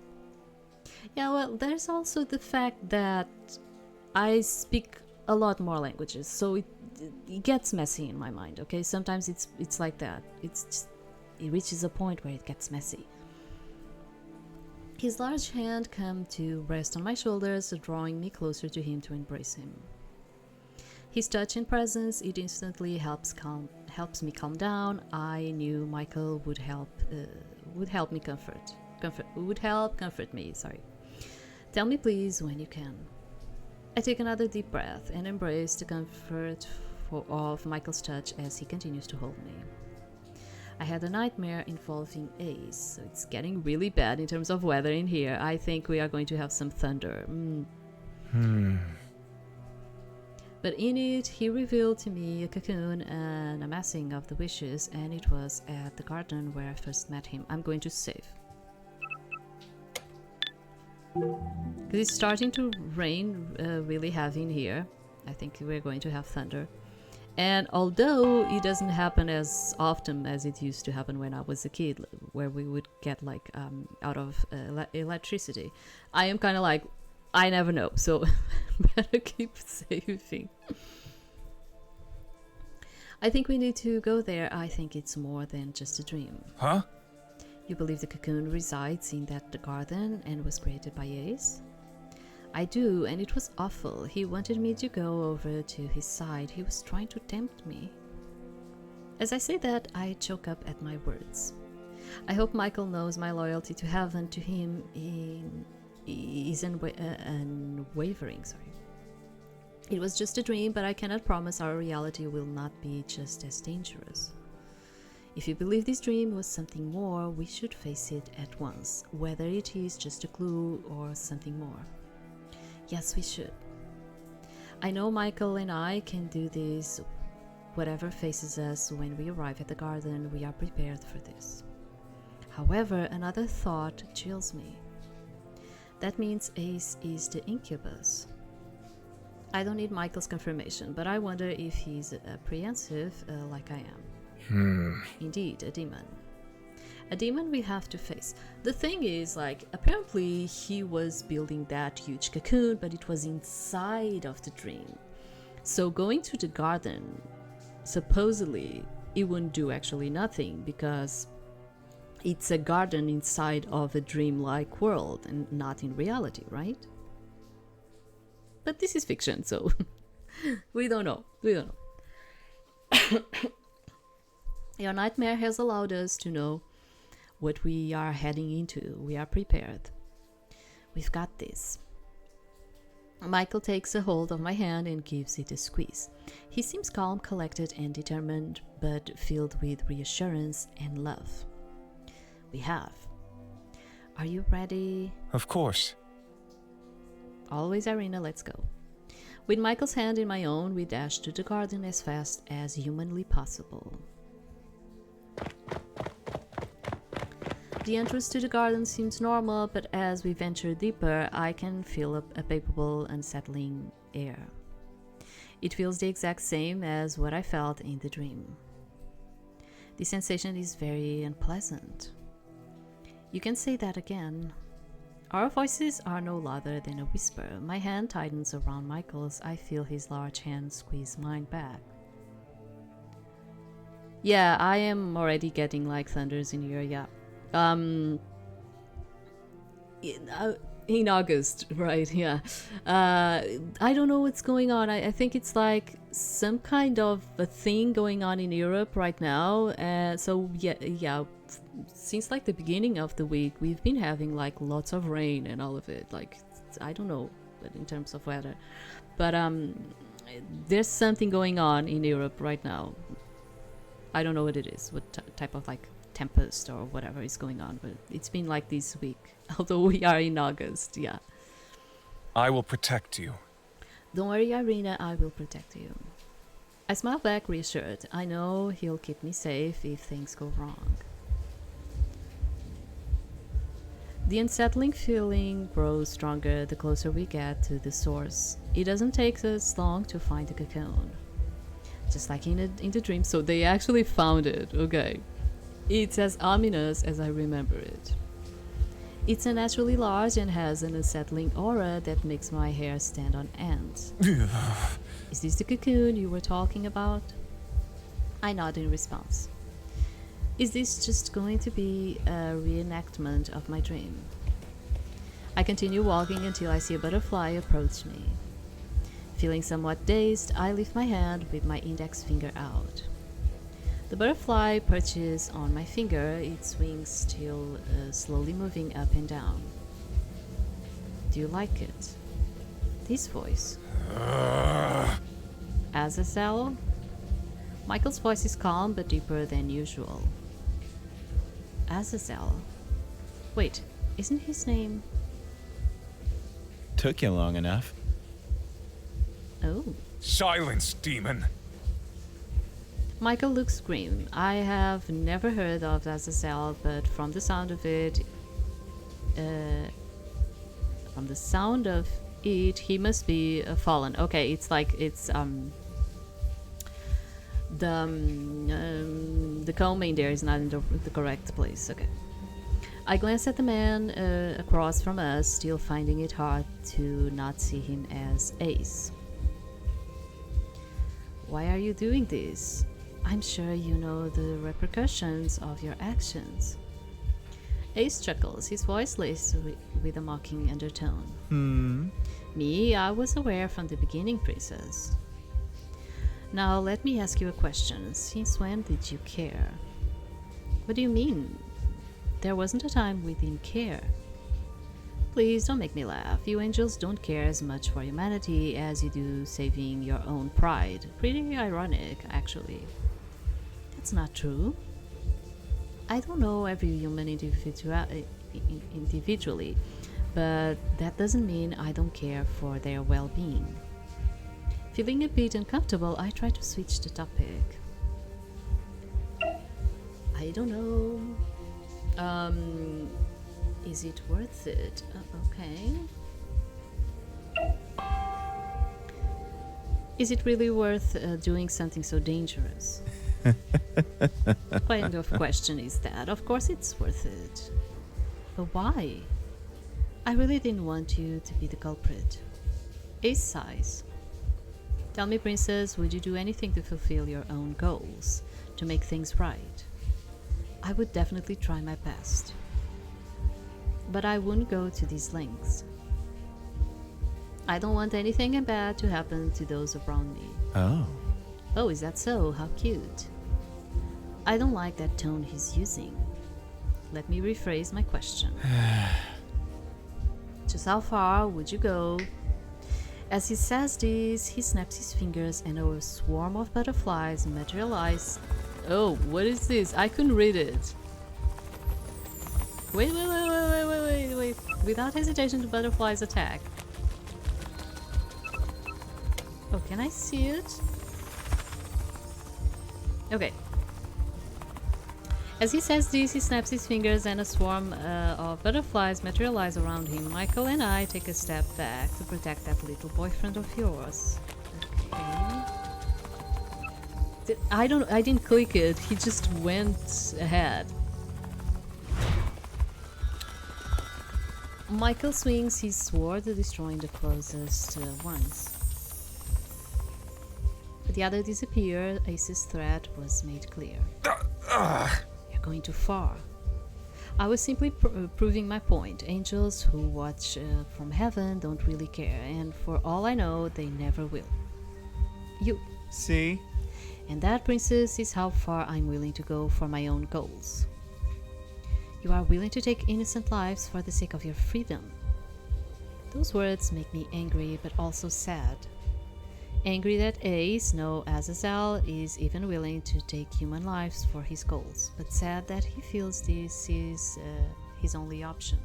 Yeah, well, there's also the fact that I speak a lot more languages, so it gets messy in my mind, okay? Sometimes it's like that. It reaches a point where it gets messy. His large hand comes to rest on my shoulders, drawing me closer to him to embrace him. His touch and presence, it instantly helps me calm down. I knew Michael would help me comfort me. Sorry. Tell me please when you can. I take another deep breath and embrace the comfort of Michael's touch as he continues to hold me. I had a nightmare involving Ace, so it's getting really bad in terms of weather in here. I think we are going to have some thunder. But in it, he revealed to me a cocoon and a massing of the wishes, and it was at the garden where I first met him. I'm going to save. Because it's starting to rain really heavy in here. I think we're going to have thunder. And although it doesn't happen as often as it used to happen when I was a kid, where we would get like out of electricity, I am kind of like, I never know, so better keep saving. I think we need to go there. I think it's more than just a dream. Huh? You believe the cocoon resides in that garden and was created by Ace? I do, and it was awful. He wanted me to go over to his side. He was trying to tempt me. As I say that, I choke up at my words. I hope Michael knows my loyalty to heaven to him is unwavering. Sorry. It was just a dream, but I cannot promise our reality will not be just as dangerous. If you believe this dream was something more, we should face it at once, whether it is just a clue or something more. Yes, we should. I know Michael and I can do this. Whatever faces us when we arrive at the garden, we are prepared for this. However, another thought chills me. That means Ace is the incubus. I don't need Michael's confirmation, but I wonder if he's apprehensive like I am. Indeed, a demon. A demon we have to face. The thing is, like, apparently he was building that huge cocoon, but it was inside of the dream. So going to the garden, supposedly, it wouldn't do actually nothing, because it's a garden inside of a dreamlike world and not in reality, right? But this is fiction, so we don't know. Your nightmare has allowed us to know what we are heading into. We are prepared. We've got this. Michael takes a hold of my hand and gives it a squeeze. He seems calm, collected, and determined, but filled with reassurance and love. We have. Are you ready? Of course. Always, Irina, let's go. With Michael's hand in my own, we dash to the garden as fast as humanly possible. The entrance to the garden seems normal, but as we venture deeper, I can feel a palpable, unsettling air. It feels the exact same as what I felt in the dream. The sensation is very unpleasant. You can say that again. Our voices are no louder than a whisper. My hand tightens around Michael's. I feel his large hand squeeze mine back. Yeah, I am already getting like thunders in here, yeah. In August, right, yeah. I don't know what's going on. I think it's like some kind of a thing going on in Europe right now. So yeah, since like the beginning of the week, we've been having like lots of rain and all of it. Like, I don't know, but in terms of weather. But there's something going on in Europe right now. I don't know what it is, what type of like tempest or whatever is going on, but it's been like this week, although we are in August, yeah. I will protect you. Don't worry, Irina, I will protect you. I smile back, reassured. I know he'll keep me safe if things go wrong. The unsettling feeling grows stronger the closer we get to the source. It doesn't take us long to find the cocoon. Just like in the dream, so they actually found it, okay. It's as ominous as I remember it. It's unnaturally large and has an unsettling aura that makes my hair stand on end. Is this the cocoon you were talking about? I nod in response. Is this just going to be a reenactment of my dream? I continue walking until I see a butterfly approach me. Feeling somewhat dazed, I lift my hand with my index finger out. The butterfly perches on my finger, its wings still slowly moving up and down. Do you like it? This voice. Azazel? Michael's voice is calm but deeper than usual. Azazel? Wait, isn't his name? Took you long enough. Oh. Silence, demon! Michael looks grim. I have never heard of Azazel, but from the sound of it, he must be a fallen. Okay, it's like it's the comb in there is not in the correct place. Okay. I glance at the man across from us, still finding it hard to not see him as Ace. Why are you doing this? I'm sure you know the repercussions of your actions. Ace chuckles, his voice laced with a mocking undertone. Hmm. Me, I was aware from the beginning, Princess. Now let me ask you a question. Since when did you care? What do you mean? There wasn't a time we didn't care. Please don't make me laugh. You angels don't care as much for humanity as you do saving your own pride. Pretty ironic, actually. That's not true. I don't know every human individually, but that doesn't mean I don't care for their well-being. Feeling a bit uncomfortable, I try to switch the topic. I don't know. Is it worth it? Okay. Is it really worth doing something so dangerous? What kind of question is that? Of course it's worth it. But why? I really didn't want you to be the culprit. Ace sighs. Tell me, Princess, would you do anything to fulfill your own goals? To make things right? I would definitely try my best. But I wouldn't go to these lengths. I don't want anything bad to happen to those around me. Oh. Oh, is that so? How cute. I don't like that tone he's using. Let me rephrase my question. Just how far would you go? As he says this, he snaps his fingers and a swarm of butterflies materialize. Oh, what is this? I couldn't read it. Wait. Without hesitation, the butterflies attack. Oh, can I see it? Okay. As he says this, he snaps his fingers and a swarm of butterflies materialize around him. Michael and I take a step back to protect that little boyfriend of yours. Okay. I didn't click it. He just went ahead. Michael swings his sword, destroying the closest ones. The other disappeared. Ace's threat was made clear. You're going too far. I was simply proving my point. Angels who watch from heaven don't really care, and for all I know, they never will. You. See? And that, Princess, is how far I'm willing to go for my own goals. You are willing to take innocent lives for the sake of your freedom. Those words make me angry, but also sad. Angry that Ace, no Azazel, is even willing to take human lives for his goals, but sad that he feels this is his only option.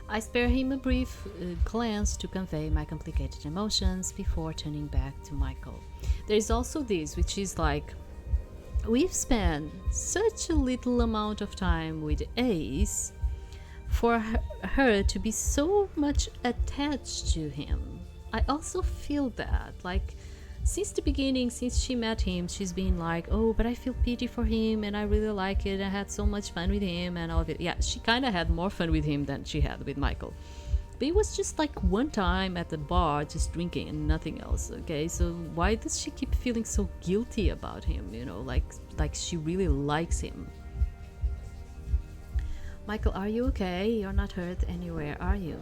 I spare him a brief glance to convey my complicated emotions before turning back to Michael. There is also this, which is like, we've spent such a little amount of time with Ace for her to be so much attached to him. I also feel that, like, since the beginning, since she met him, she's been like, oh, but I feel pity for him and I really like it. I had so much fun with him and all of it. Yeah, she kind of had more fun with him than she had with Michael. But it was just like one time at the bar, just drinking and nothing else, okay? So why does she keep feeling so guilty about him, you know, like she really likes him? Michael, are you okay? You're not hurt anywhere, are you?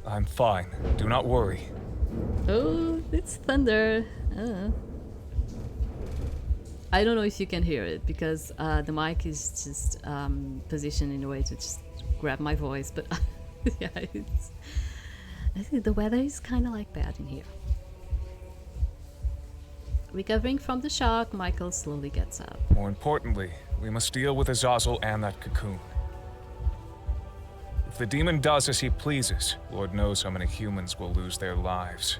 I'm fine. Do not worry. Oh, it's thunder. I don't know if you can hear it because the mic is just positioned in a way to just grab my voice, but yeah, I think the weather is kind of like that in here. Recovering from the shock, Michael slowly gets up. More importantly, we must deal with Azazel and that cocoon. If the demon does as he pleases, Lord knows how many humans will lose their lives.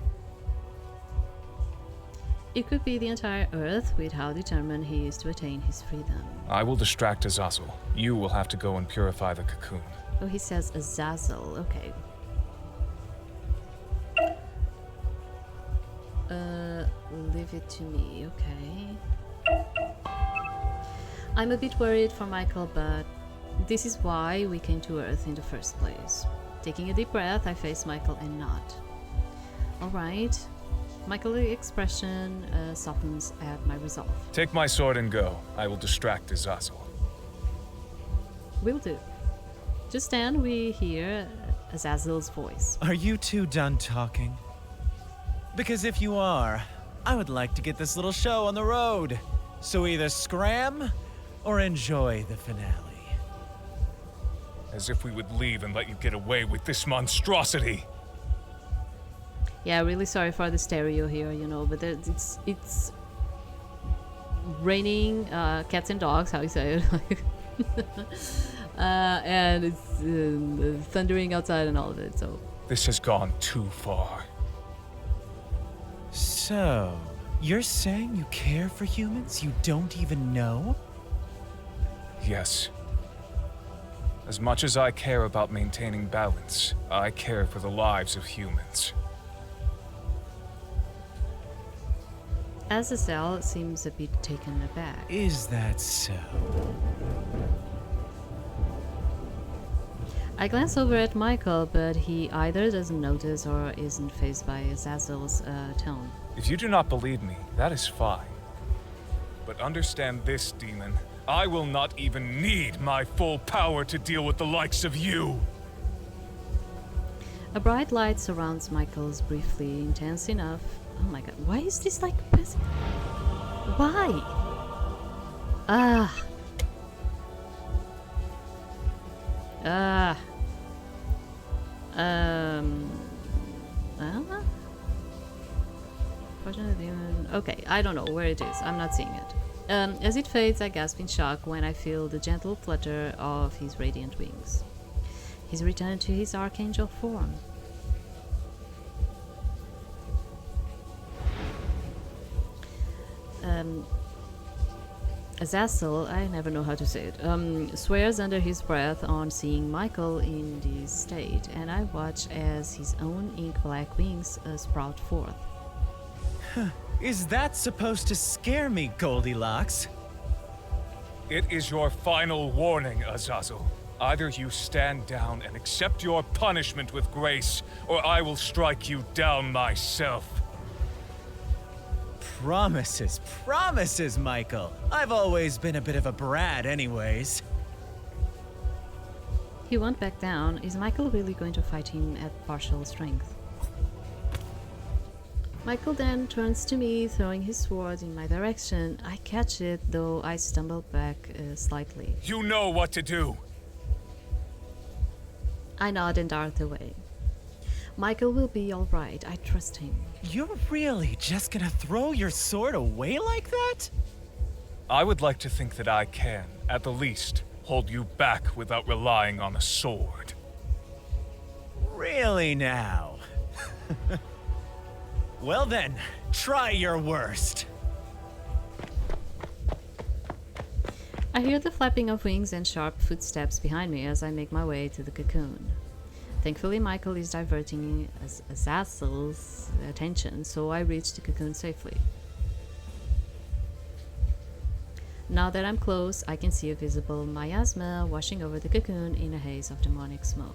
It could be the entire Earth with how determined he is to attain his freedom. I will distract Azazel. You will have to go and purify the cocoon. Oh, he says Azazel. Okay. Leave it to me, okay. I'm a bit worried for Michael, but this is why we came to Earth in the first place. Taking a deep breath, I face Michael and nod. Alright. Michael's expression softens at my resolve. Take my sword and go. I will distract Azazel. Will do. Just then we hear Azazel's voice. Are you two done talking? Because if you are, I would like to get this little show on the road. So either scram or enjoy the finale. As if we would leave and let you get away with this monstrosity. Yeah, really sorry for the stereo here, you know, but it's raining cats and dogs, how you say it. And it's thundering outside and all of it, so. This has gone too far. So, you're saying you care for humans you don't even know? Yes. As much as I care about maintaining balance, I care for the lives of humans. Azazel seems a bit taken aback. Is that so? I glance over at Michael, but he either doesn't notice or isn't fazed by Azazel's tone. If you do not believe me, that is fine. But understand this, demon. I will not even need my full power to deal with the likes of you. A bright light surrounds Michael's briefly, intense enough. Oh my god, why is this like pressing? Why? Fortunately, okay, I don't know where it is. I'm not seeing it. As it fades, I gasp in shock when I feel the gentle flutter of his radiant wings. He's returned to his archangel form. Azazel, I never know how to say it, swears under his breath on seeing Michael in this state, and I watch as his own ink-black wings sprout forth. Is that supposed to scare me, Goldilocks? It is your final warning, Azazel. Either you stand down and accept your punishment with grace, or I will strike you down myself. Promises, promises, Michael. I've always been a bit of a brat anyways. He won't back down. Is Michael really going to fight him at partial strength? Michael then turns to me, throwing his sword in my direction. I catch it, though I stumble back slightly. You know what to do. I nod and dart away. Michael will be alright, I trust him. You're really just gonna throw your sword away like that? I would like to think that I can, at the least, hold you back without relying on a sword. Really now? Well then, try your worst. I hear the flapping of wings and sharp footsteps behind me as I make my way to the cocoon. Thankfully, Michael is diverting Azazel's attention, so I reach the cocoon safely. Now that I'm close, I can see a visible miasma washing over the cocoon in a haze of demonic smoke.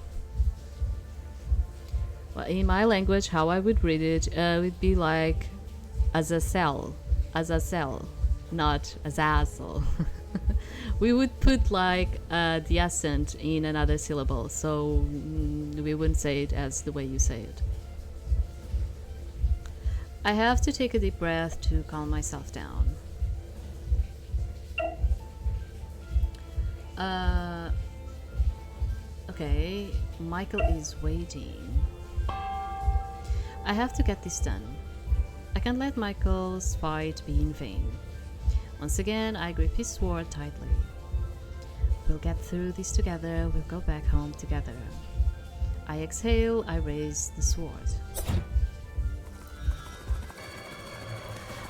Well, in my language, how I would read it would be like Azazel, not Azazel. We would put like the accent in another syllable, so we wouldn't say it as the way you say it. I have to take a deep breath to calm myself down. Okay, Michael is waiting. I have to get this done. I can't let Michael's fight be in vain. Once again, I grip his sword tightly. We'll get through this together, we'll go back home together. I exhale, I raise the sword.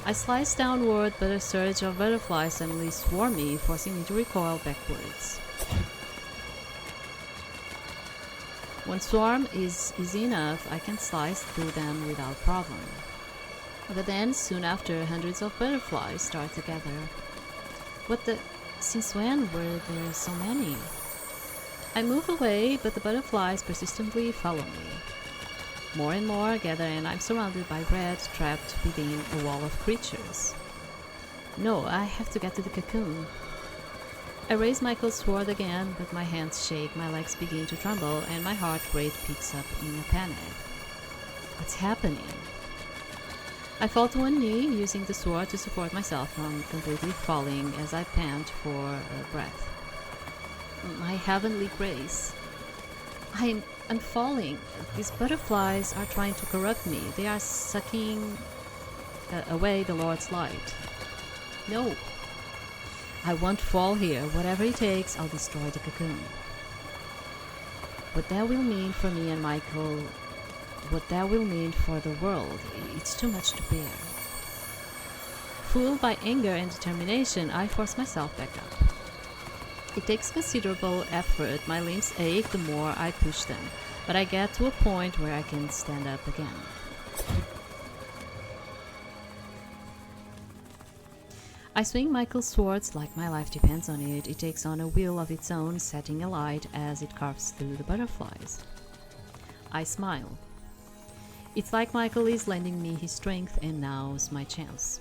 I slice downward, but a surge of butterflies suddenly swarm me, forcing me to recoil backwards. One swarm is easy enough, I can slice through them without problem. But then, soon after, hundreds of butterflies start to gather. What the... Since when were there so many? I move away, but the butterflies persistently follow me. More and more gather, and I'm surrounded by red, trapped within a wall of creatures. No, I have to get to the cocoon. I raise Michael's sword again, but my hands shake, my legs begin to tremble, and my heart rate picks up in a panic. What's happening? I fall to one knee, using the sword to support myself from completely falling as I pant for breath. My heavenly grace. I'm falling. These butterflies are trying to corrupt me. They are sucking away the Lord's light. No. I won't fall here. Whatever it takes, I'll destroy the cocoon. What that will mean for me and Michael, what that will mean for the world, it's too much to bear. Fueled by anger and determination, I force myself back up. It takes considerable effort. My limbs ache the more I push them, but I get to a point where I can stand up again. I swing Michael's swords like my life depends on it. It takes on a will of its own, setting alight as it carves through the butterflies. I smile. It's like Michael is lending me his strength, and now's my chance.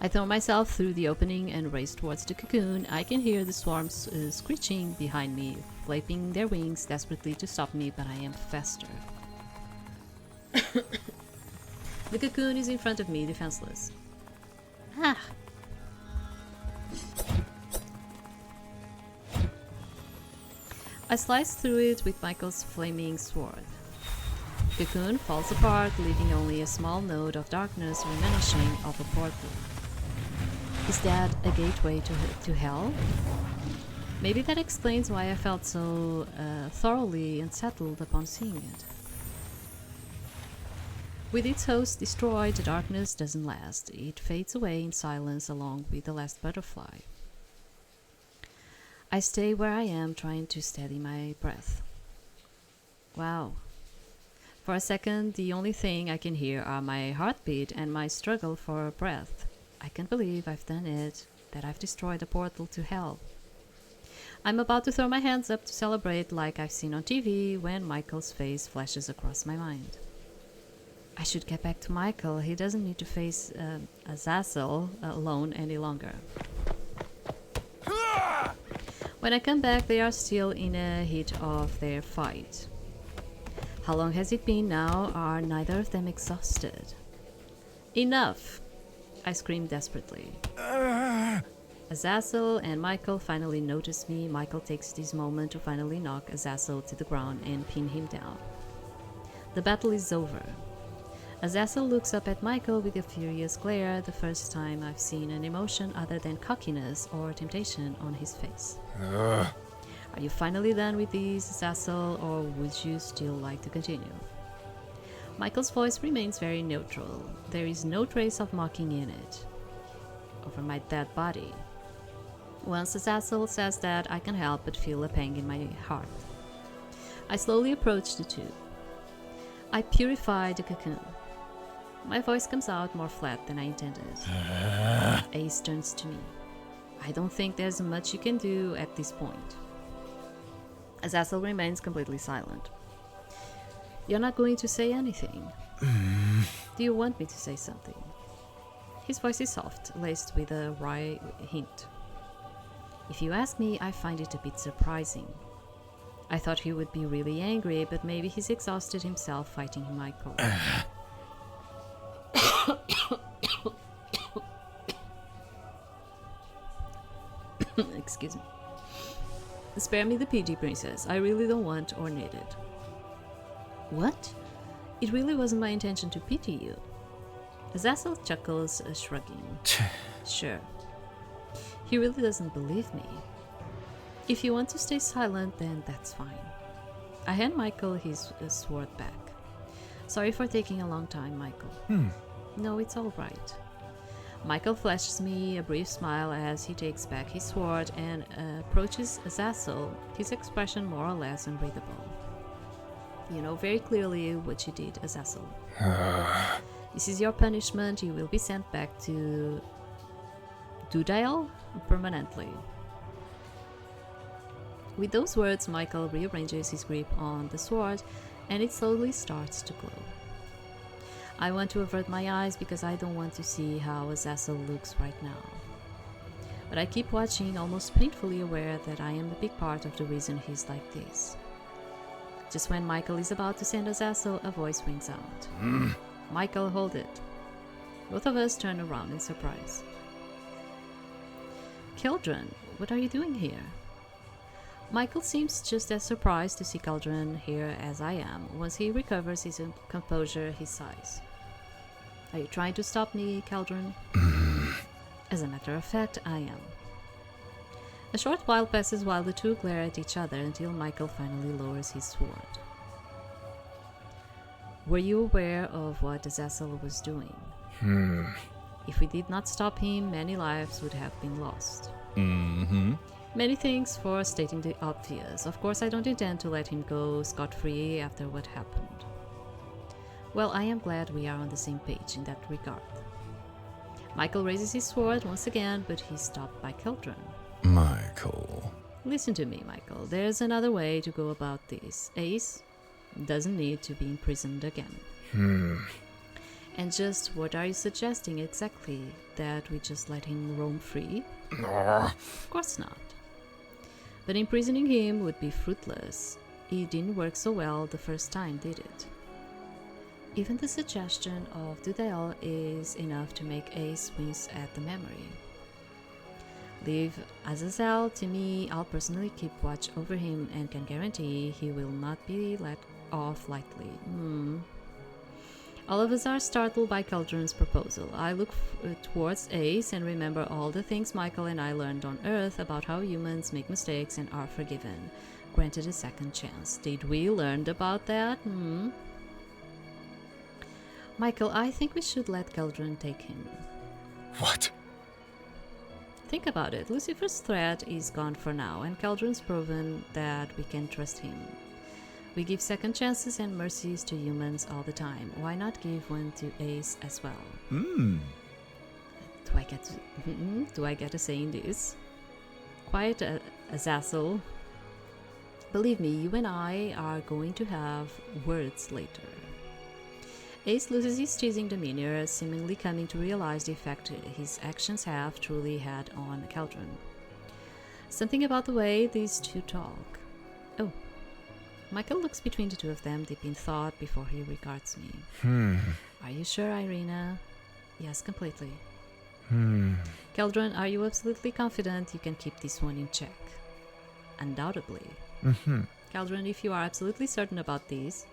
I throw myself through the opening and race towards the cocoon. I can hear the swarms screeching behind me, flapping their wings desperately to stop me, but I am faster. The cocoon is in front of me, defenseless. Ah! I slice through it with Michael's flaming sword. Cocoon falls apart, leaving only a small node of darkness reminiscing of a portal. Is that a gateway to hell? Maybe that explains why I felt so thoroughly unsettled upon seeing it. With its host destroyed, the darkness doesn't last. It fades away in silence along with the last butterfly. I stay where I am, trying to steady my breath. Wow. For a second, the only thing I can hear are my heartbeat and my struggle for breath. I can't believe I've done it, that I've destroyed a portal to hell. I'm about to throw my hands up to celebrate like I've seen on TV when Michael's face flashes across my mind. I should get back to Michael. He doesn't need to face Azazel alone any longer. When I come back, they are still in a heat of their fight. How long has it been now? Are neither of them exhausted? Enough! I scream desperately. Azazel and Michael finally notice me. Michael takes this moment to finally knock Azazel to the ground and pin him down. The battle is over. Azazel looks up at Michael with a furious glare, the first time I've seen an emotion other than cockiness or temptation on his face. Are you finally done with these, Azazel, or would you still like to continue? Michael's voice remains very neutral. There is no trace of mocking in it. Over my dead body. Once Azazel says that, I can't help but feel a pang in my heart. I slowly approach the two. I purify the cocoon. My voice comes out more flat than I intended. Ace turns to me. I don't think there's much you can do at this point. Azazel remains completely silent. You're not going to say anything. Do you want me to say something? His voice is soft, laced with a wry hint. If you ask me, I find it a bit surprising. I thought he would be really angry, but maybe he's exhausted himself fighting Michael. Excuse me. Spare me the PG, princess. I really don't want or need it. What? It really wasn't my intention to pity you. Azazel chuckles, shrugging. Sure. He really doesn't believe me. If you want to stay silent, then that's fine. I hand Michael his sword back. Sorry for taking a long time, Michael. No, it's all right. Michael flashes me a brief smile as he takes back his sword and approaches Azazel, his expression more or less unreadable. You know very clearly what you did, Azazel. This is your punishment. You will be sent back to Dudael permanently. With those words, Michael rearranges his grip on the sword and it slowly starts to glow. I want to avert my eyes because I don't want to see how Azazel looks right now. But I keep watching, almost painfully aware that I am a big part of the reason he's like this. Just when Michael is about to send Azazel, a voice rings out. Michael, hold it. Both of us turn around in surprise. Keldran, what are you doing here? Michael seems just as surprised to see Keldran here as I am. Once he recovers his composure, he sighs. Are you trying to stop me, Keldran? As a matter of fact, I am. A short while passes while the two glare at each other until Michael finally lowers his sword. Were you aware of what Azazel was doing? If we did not stop him, many lives would have been lost. Many thanks for stating the obvious. Of course, I don't intend to let him go scot-free after what happened. Well, I am glad we are on the same page in that regard. Michael raises his sword once again, but he's stopped by Keldran. Michael. Listen to me, Michael. There's another way to go about this. Ace doesn't need to be imprisoned again. And just what are you suggesting exactly? That we just let him roam free? Of course not. But imprisoning him would be fruitless. It didn't work so well the first time, did it? Even the suggestion of Dudel is enough to make Ace wince at the memory. Leave Azazel to me. I'll personally keep watch over him and can guarantee he will not be let off lightly. All of us are startled by Keldran's proposal. I look towards Ace and remember all the things Michael and I learned on Earth about how humans make mistakes and are forgiven, granted a second chance. Did we learn about that? Michael, I think we should let Keldran take him. What? Think about it. Lucifer's threat is gone for now, and Keldran's proven that we can trust him. We give second chances and mercies to humans all the time. Why not give one to Ace as well? Do I get a say in this? Quiet, Azazel. Believe me, you and I are going to have words later. Ace loses his teasing demeanor, seemingly coming to realize the effect his actions have truly had on Keldran. Something about the way these two talk. Oh. Michael looks between the two of them, deep in thought, before he regards me. Are you sure, Irina? Yes, completely. Keldran, are you absolutely confident you can keep this one in check? Undoubtedly. Keldran, if you are absolutely certain about this,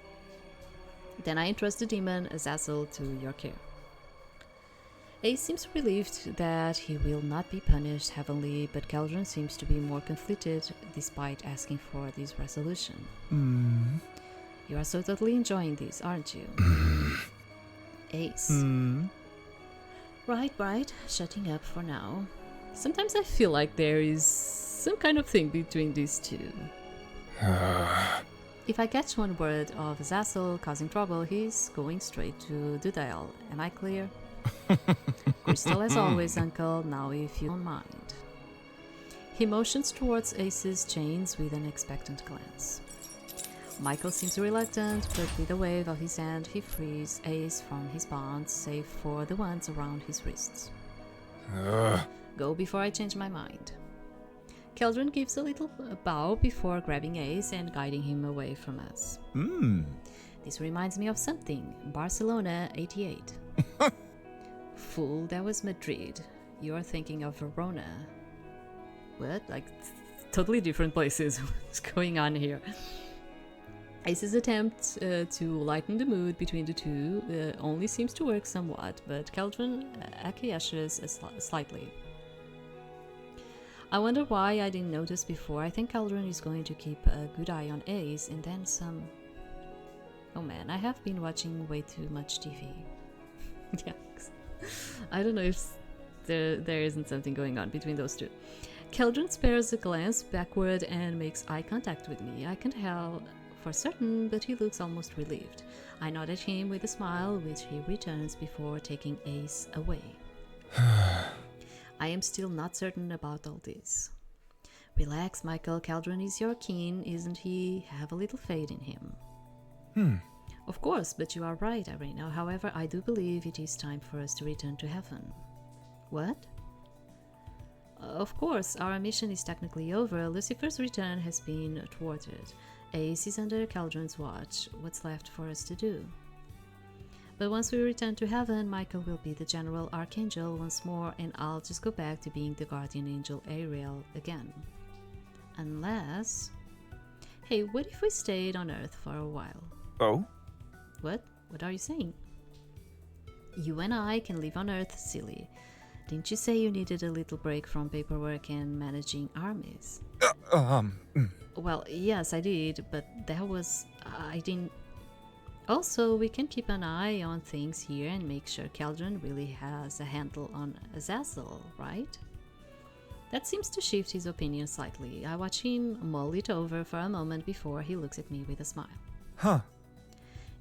then I entrust the demon Azazel to your care. Ace seems relieved that he will not be punished heavily, but Keldran seems to be more conflicted despite asking for this resolution. You are so totally enjoying this, aren't you? Ace. Right. Shutting up for now. Sometimes I feel like there is some kind of thing between these two. If I catch one word of Azazel causing trouble, he's going straight to Dudel. Am I clear? Crystal as always, Uncle, now if you don't mind. He motions towards Ace's chains with an expectant glance. Michael seems reluctant, but with a wave of his hand, he frees Ace from his bonds, save for the ones around his wrists. Go before I change my mind. Keldran gives a little bow before grabbing Ace and guiding him away from us. This reminds me of something. Barcelona, 88. Fool, that was Madrid. You're thinking of Verona. What? Like, totally different places. What's going on here? Ace's attempt to lighten the mood between the two only seems to work somewhat, but Keldran acquiesces slightly. I wonder why I didn't notice before. I think Keldran is going to keep a good eye on Ace and then some... Oh man, I have been watching way too much TV. Yeah, I don't know if there isn't something going on between those two. Keldran spares a glance backward and makes eye contact with me. I can't tell for certain, but he looks almost relieved. I nod at him with a smile, which he returns before taking Ace away. I am still not certain about all this. Relax, Michael. Keldran is your king, isn't he? Have a little faith in him. Of course, but you are right, Irina. However, I do believe it is time for us to return to heaven. What? Of course, our mission is technically over. Lucifer's return has been thwarted. Ace is under Keldran's watch. What's left for us to do? But once we return to heaven, Michael will be the General Archangel once more, and I'll just go back to being the Guardian Angel Ariel again. Unless... Hey, what if we stayed on Earth for a while? Oh? What? What are you saying? You and I can live on Earth, silly. Didn't you say you needed a little break from paperwork and managing armies? Well, yes, I did, but that was... I didn't... Also, we can keep an eye on things here and make sure Keldran really has a handle on Azazel, right? That seems to shift his opinion slightly. I watch him mull it over for a moment before he looks at me with a smile. Huh.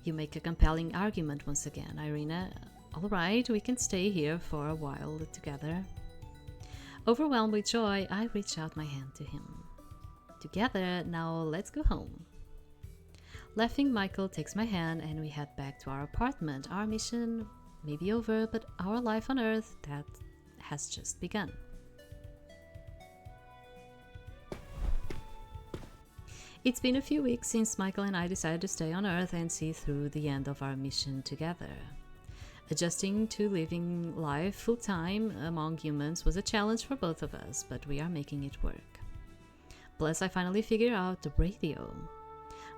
You make a compelling argument once again, Irina. Alright, we can stay here for a while together. Overwhelmed with joy, I reach out my hand to him. Together, now let's go home. Laughing, Michael takes my hand and we head back to our apartment. Our mission may be over, but our life on Earth, that has just begun. It's been a few weeks since Michael and I decided to stay on Earth and see through the end of our mission together. Adjusting to living life full-time among humans was a challenge for both of us, but we are making it work. Plus, I finally figured out the radio.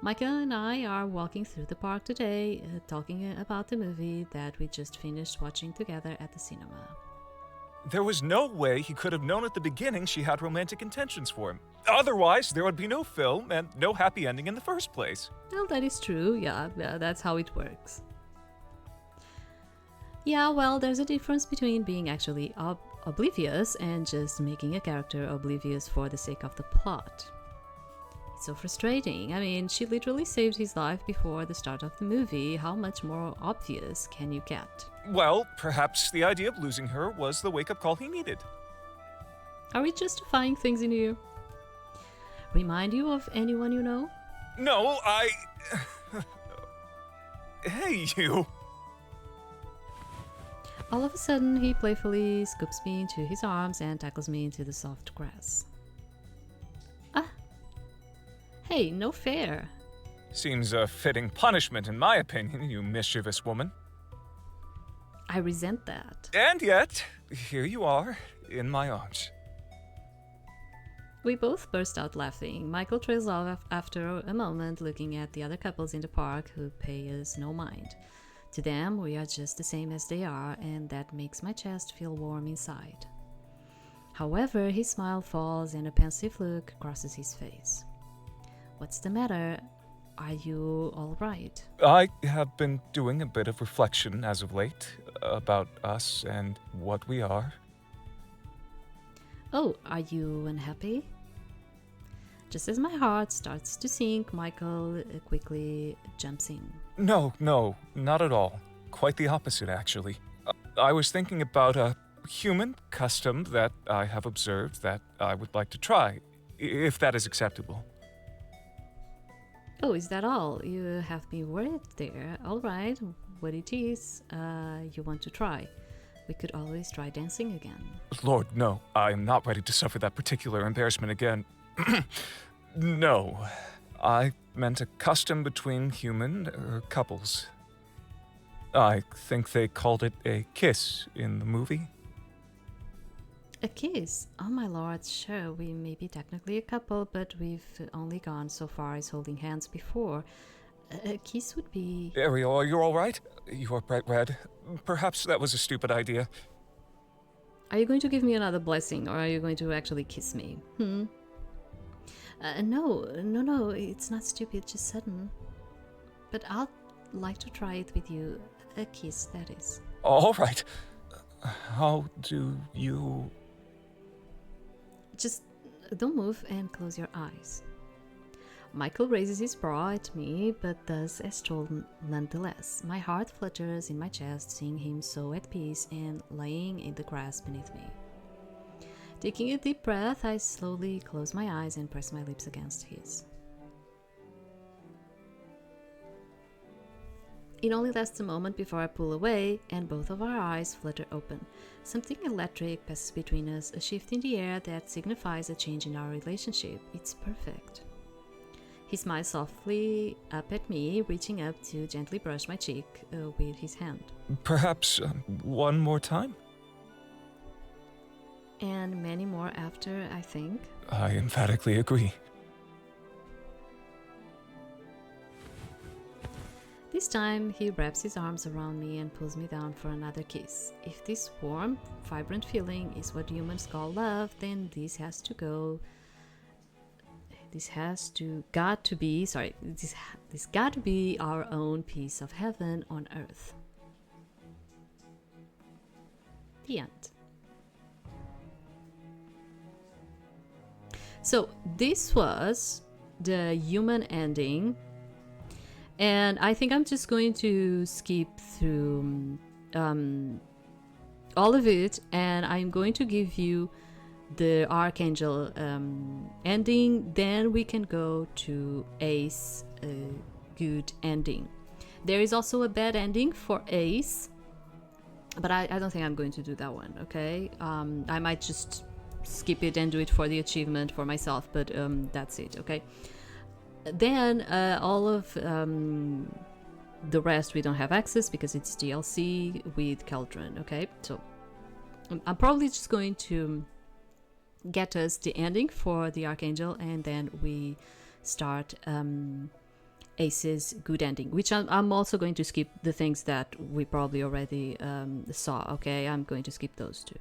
Michael and I are walking through the park today, talking about the movie that we just finished watching together at the cinema. There was no way he could have known at the beginning she had romantic intentions for him. Otherwise, there would be no film and no happy ending in the first place. Well, that is true. Yeah, that's how it works. Yeah, well, there's a difference between being actually oblivious and just making a character oblivious for the sake of the plot. It's so frustrating. I mean, she literally saved his life before the start of the movie. How much more obvious can you get? Well, perhaps the idea of losing her was the wake-up call he needed. Are we justifying things in here? Remind you of anyone you know? No, Hey, you! All of a sudden, he playfully scoops me into his arms and tackles me into the soft grass. Ah! Hey, no fair! Seems a fitting punishment in my opinion, you mischievous woman. I resent that. And yet, here you are, in my arms. We both burst out laughing. Michael trails off after a moment, looking at the other couples in the park who pay us no mind. To them, we are just the same as they are, and that makes my chest feel warm inside. However, his smile falls and a pensive look crosses his face. What's the matter? Are you all right? I have been doing a bit of reflection as of late about us and what we are. Oh, are you unhappy? Just as my heart starts to sink, Michael quickly jumps in. No, not at all. Quite the opposite, actually. I was thinking about a human custom that I have observed that I would like to try, if that is acceptable. Oh, is that all? You have me worried there. All right, what it is you want to try. We could always try dancing again. Lord, no. I am not ready to suffer that particular embarrassment again. No. I meant a custom between human couples. I think they called it a kiss in the movie. A kiss? Oh my lord, sure, we may be technically a couple, but we've only gone so far as holding hands before. A kiss would be... Ariel, are you all right? You are bright red. Perhaps that was a stupid idea. Are you going to give me another blessing, or are you going to actually kiss me? No, it's not stupid, just sudden. But I'd like to try it with you. A kiss, that is. All right. How do you... Just don't move and close your eyes. Michael raises his paw at me, but does as told nonetheless. My heart flutters in my chest, seeing him so at peace and lying in the grass beneath me. Taking a deep breath, I slowly close my eyes and press my lips against his. It only lasts a moment before I pull away, and both of our eyes flutter open. Something electric passes between us, a shift in the air that signifies a change in our relationship. It's perfect. He smiles softly up at me, reaching up to gently brush my cheek with his hand. Perhaps one more time? And many more after, I think. I emphatically agree. This time, he wraps his arms around me and pulls me down for another kiss. If this warm, vibrant feeling is what humans call love, then this got to be our own piece of heaven on earth. The end. So this was the human ending, and I think I'm just going to skip through all of it, and I'm going to give you the Archangel ending. Then we can go to Ace, good ending. There is also a bad ending for Ace, but I don't think I'm going to do that one. Okay, I might just skip it and do it for the achievement for myself, but that's it. Okay, then all of the rest we don't have access because it's DLC with Keldran. Okay, so I'm probably just going to get us the ending for the Archangel, and then we start Ace's good ending, which I'm also going to skip the things that we probably already saw. Okay, I'm going to skip those two.